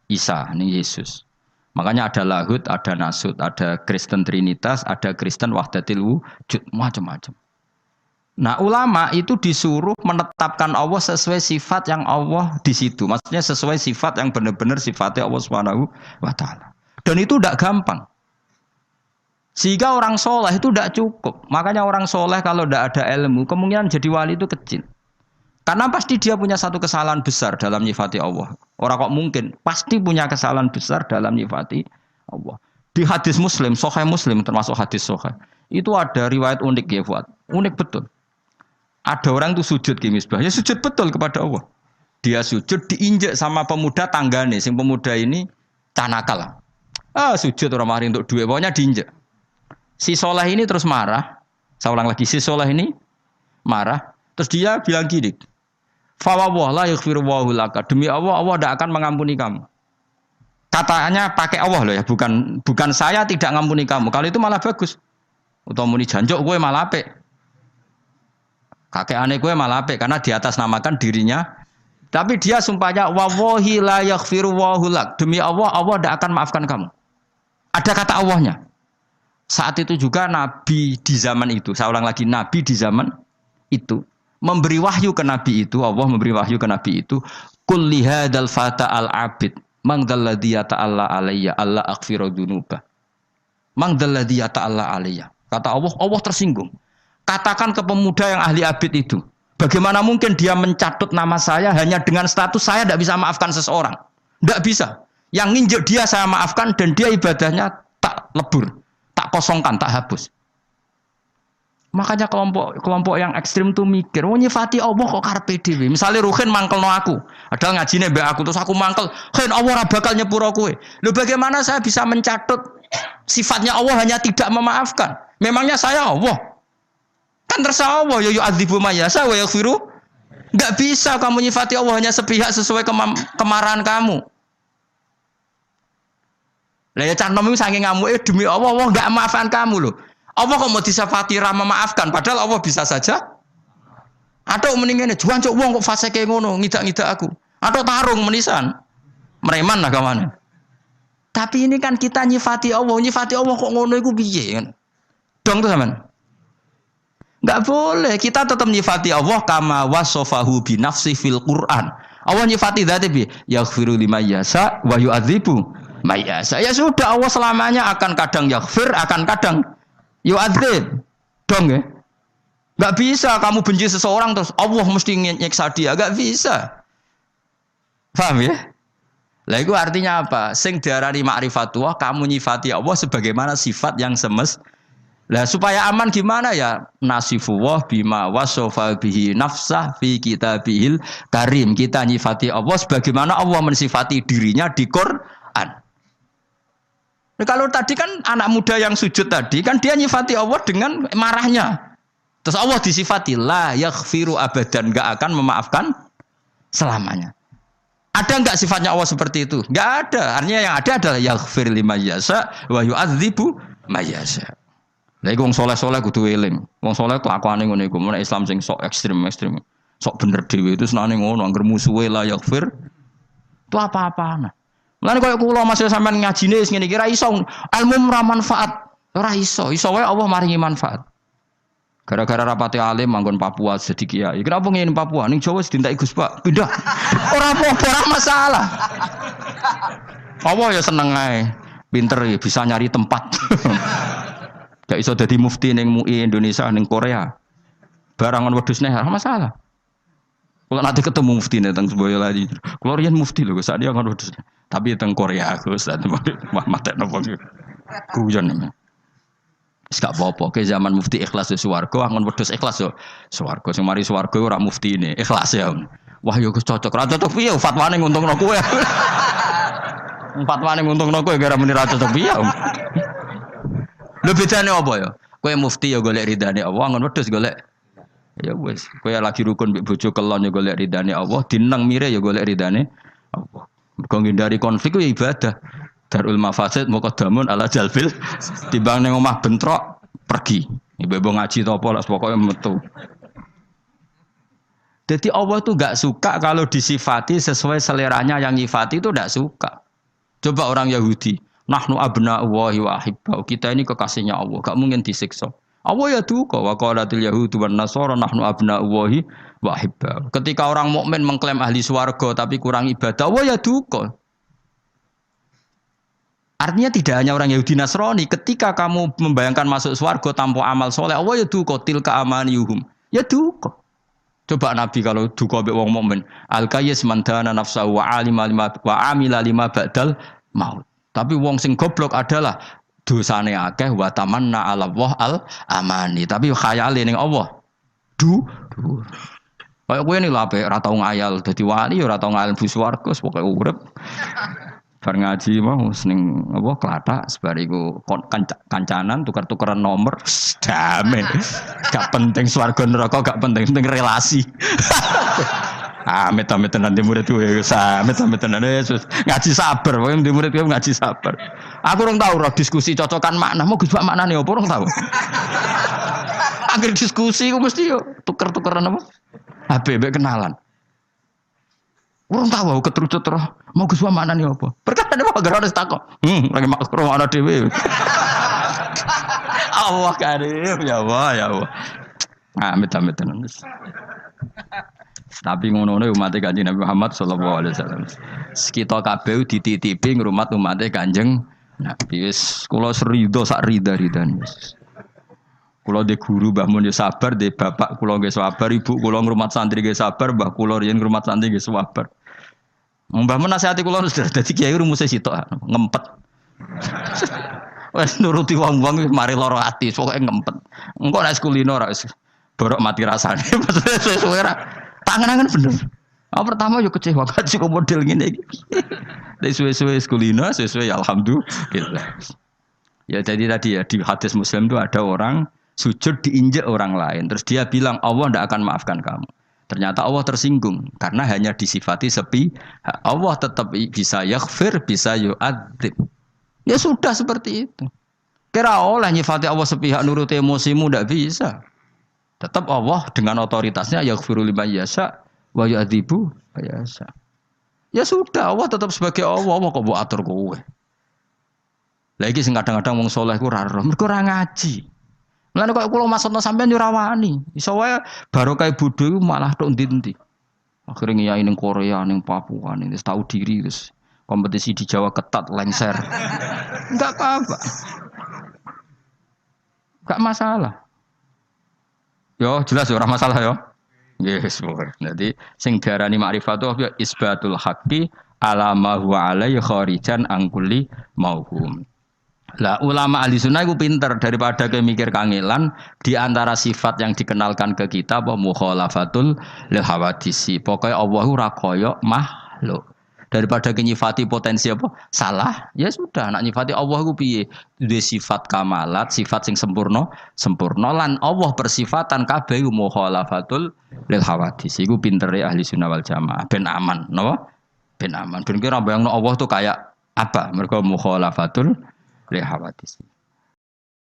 Isa, ning Yesus. Makanya ada lahud, ada nasud, ada Kristen Trinitas, ada Kristen Wahdatil Wujud, macam-macam. Nah, ulama itu disuruh menetapkan Allah sesuai sifat yang Allah di situ. Maksudnya sesuai sifat yang benar-benar sifatnya Allah Subhanahu wa taala. Dan itu tidak gampang. Sehingga orang soleh itu tidak cukup. Makanya orang soleh kalau tidak ada ilmu, kemungkinan jadi wali itu kecil. Karena pasti dia punya satu kesalahan besar dalam nyifati Allah. Orang kok mungkin pasti punya kesalahan besar dalam nyifati Allah. Di hadis Muslim, Sahih Muslim termasuk hadis Sahih, itu ada riwayat unik ya Fuad. Unik betul. Ada orang itu sujud ke misbah, ya sujud betul kepada Allah. Dia sujud diinjek sama pemuda tanggane, sing pemuda ini canakal. Sujud orang mari untuk duit, pokoknya diinjek. Si soleh ini terus marah. Saya ulang lagi, si soleh ini marah. Terus dia bilang gini, fawwah la yaghfiru wallahu laka. Demi Allah, Allah tidak akan mengampuni kamu. Katanya pakai Allah loh ya, bukan saya tidak mengampuni kamu. Kalau itu malah bagus. Atau muni janjok gue malah apik. Kakek aneh gue malah apik karena di atas namakan dirinya. Tapi dia sumpahnya wallahi la yaghfiru wallahu lak. Demi Allah, Allah tidak akan maafkan kamu. Ada kata Allahnya. Saat itu juga Nabi di zaman itu, saya ulang lagi, Nabi di zaman itu memberi wahyu ke Nabi itu, Allah memberi wahyu ke Nabi itu, kul lihadal fata al abid mangdalladzi ta'alla alayya alla aghfiru dzunuba. Mangdalladzi ta'alla alayya. Kata Allah, Allah tersinggung. Katakan ke pemuda yang ahli abid itu, bagaimana mungkin dia mencatut nama saya hanya dengan status saya tidak bisa maafkan seseorang? Tidak bisa. Yang nginjek dia saya maafkan dan dia ibadahnya tak lebur, tak kosongkan, tak hapus. Makanya kelompok yang ekstrim tuh mikir, nyifati Allah kok karepe dhewe. Misale Ruhin mangkelno aku, ada ngajine mbek aku terus aku mangkel, "Khen Allah ora bakal nyepuro kowe." Lho bagaimana saya bisa mencatut sifatnya Allah hanya tidak memaafkan? Memangnya saya Allah? Kan terserah Allah, ya yu'adzibu mayasa wa yaghfiru. Enggak bisa kamu nyifati Allah hanya sepihak sesuai kemarahan kamu. Lah ya cah nom saking ngamuke demi Allah, Allah enggak maafkan kamu loh. Allah kok mau disifati ra memaafkan padahal Allah bisa saja. Atau mendingane juan cuk wong kok fase kayak ngono, ngidak-ngidak aku. Atau tarung menisan. Mereman lah kawane. Tapi ini kan kita nyifati Allah kok ngono iku piye kan? Dong tuh sampean. Enggak boleh, kita tetap nyifati Allah kama wasofahu bi nafsi fil Quran. Allah nyifati dzatnya bi yaghfiru liman yasha wa yu'adzibu may yasha. Ya sudah, Allah selamanya akan kadang yaghfir, akan kadang yu'adzib. Dong ya. Enggak bisa kamu benci seseorang terus Allah mesti nyiksa dia, enggak bisa. Paham ya? Lah itu artinya apa? Sing diarani ma'rifatullah, kamu nyifati Allah sebagaimana sifat yang semestinya. Lah supaya aman gimana ya? Nasifullah bima wasofa bihi nafsah fi kitabihil karim. Kita nyifati Allah sebagaimana Allah mensifati dirinya di Quran. Nah, kalau tadi kan anak muda yang sujud tadi kan dia nyifati Allah dengan marahnya. Terus Allah disifati la yaghfiru abadan, enggak akan memaafkan selamanya. Ada enggak sifatnya Allah seperti itu? Enggak ada. Artinya yang ada adalah yaghfir liman yasha wa yu'adzibu may yasha. Lah iku wong saleh-saleh kudu eling. Wong saleh kelakuane ngono iku, mun Islam sing sok ekstrem. Sok bener dhewe itu senane ngono, anggere musuhe la yaghfir. Itu apa-apaan. Mulane koyo kula masih sampean ngajine wis ngene iki ra iso, ilmu ora manfaat. Ora iso, iso wae Allah maringi manfaat. Gara-gara rapati alim manggon Papua jadi kiai. Kenapa ngene Papua? Ning Jawa wis dintek Gus Pak, pindah. Ora apa-apa, ora masalah. Allah ya seneng ae. Pinter ya bisa nyari tempat. Gak iso dadi mufti ning MUI Indonesia ning Korea. Barangan wedhus nih, masalah. Kalau nanti ketemu mufti nih teng Boyolali. Kalau riyen mufti lho, saat dia kan wedhus. Tapi teng Korea Gus, mate napa guyon. Wis gak apa-apa, ke zaman mufti ikhlas yo swarga, angon wedhus ikhlas yo swarga. Sing mari swarga ora mufti ini, ikhlas ya. Wah yo cocok, ra cocok piye fatwane nguntungno kowe. Fatwane nguntungno kowe gara muni ra cocok piye. Lho bedane apa ya? Kowe mufti ya golek ridane Allah, angon wedhus golek ya wis. Kowe lagi rukun mbek bojo kelon ya golek ridane Allah, dineng mire ya golek ridane Allah. Mergo ngindari konflik ku ya ibadah. Darul mafasid muqaddamun ala jalbil timbang ning omah bentrok pergi. Ibu ngaji to apa lah pokoke metu. Jadi Allah itu gak suka kalau disifati sesuai seleranya yang nyifati itu gak suka. Coba orang Yahudi, nahnu abna'ullahi wa ahibba'u. Kita ini kekasihnya Allah, gak mungkin disiksa. Allah ya duka wa qalatil yahudu wan nasara nahnu abna'ullahi wa ahibba'u. Ketika orang mukmin mengklaim ahli swarga tapi kurang ibadah, Allah ya duka. Artinya tidak hanya orang Yahudi Nasrani, ketika kamu membayangkan masuk swarga tanpa amal soleh, Allah ya duka tilka amaniyuhum. Ya duka. Coba Nabi kalau duka mbek wong mukmin, al-qayyis man dana nafsahu wa amila lima ba'dal maut. Tapi wong sing goblok adalah dosane akeh wa tamanna ala Allah al-amani. Tapi khayale ning Allah. Kayak kowe ni lho apik ora tau ngayal dadi wali ora tau ngayal bu swarga pokoke urip. Bar ngaji mau ning apa klathak sebariku kancanan tukar-tukaran nomor damai. Gak penting swarga neraka gak penting relasi. Amit-amit tenan di murid gue amit-amit tenan Yesus ngaji sabar pokoke di murid gue ngaji sabar. Aku orang tahu roh diskusi cocokan makna mau Gus maknane apa orang tahu. Akhir diskusi ku mesti yo tuker-tukeran apa? HB kenalan. Orang tahu aku keterucut roh mau Gus maknane apa? Perkara apa gara harus takok. Lagi makro ana dhewe. Allah karim ya Allah ya Allah. Amit-amit tenan. Tapi ngono-ngono umat Kanjeng Nabi Muhammad sallallahu alaihi wasallam. Kita kabeh dititipi ngrumat umat Kanjeng Nabi. Wis kula serido sak rida-ridan wis. Kula de guru Mbah Mun yo sabar, de bapak kula nggih sabar, ibu kula ngrumat santri nggih sabar, mbah kula riyen ngrumat santri nggih sabar. Mbah Mun nasihati kula dadi kiai rumuse sitok ngempet. Wis nuruti wong-wong mari lara ati, pokoke ngempet. Engko nek kulino ora wis borok mati rasane. Suwe-suwe ra tangan-tangan bener. Pertama yo kecewa kaji kok model ngene iki. Nek suwe-suwe kulino, suwe-suwe ya alhamdulillah. Ya jadi tadi ya di hadis Muslim itu ada orang sujud diinjek orang lain. Terus dia bilang Allah tidak akan maafkan kamu. Ternyata Allah tersinggung karena hanya disifati sepi. Allah tetap bisa yaghfir, bisa yu'adzib. Ya sudah seperti itu. Kira oleh nyifati Allah sepihak nurut emosimu tidak bisa. Tetap Allah dengan otoritasnya yaghfiru liman yasha wa yu'adzibu yasha. Ya sudah Allah tetap sebagai Allah. Allah kok mbok atur kowe. Lagi sing kadang-kadang wong saleh ku ora roh, mergo ora ngaji. Mulane kok kula maksudna sampean yo ora wani. Iso wae barokah bodho iku malah tok ndi-ndi. Akhire ngiyai ning Korea, ning Papua, ning tahu diri terus kompetisi di Jawa ketat lengser. Enggak apa-apa. Enggak masalah. Yo jelas ora masalah yo. Yes, boleh. Jadi sing diarani makrifat itu isbatul haqqi ala ma huwa alaihi kharijan an kulli mauhum. Lah ulama ahli sunnah itu pinter daripada ke mikir kangelan di antara sifat yang dikenalkan ke kita apa mukhalafatul lil hawadisi. Pokoknya Allah ora kaya makhluk. Daripada nyifati potensi apa salah, ya sudah nak nyifati Allah ku piye? Duwe sifat kamalat, sifat sing sempurna lan Allah persifatan kabeh mukhalafatul lil hawadisi. Iku pintere ahli sunnah wal jamaah ben aman, napa? Ben aman. Ben kira bayangno Allah tuh kayak apa? Mergo mukhalafatul lil hawadisi.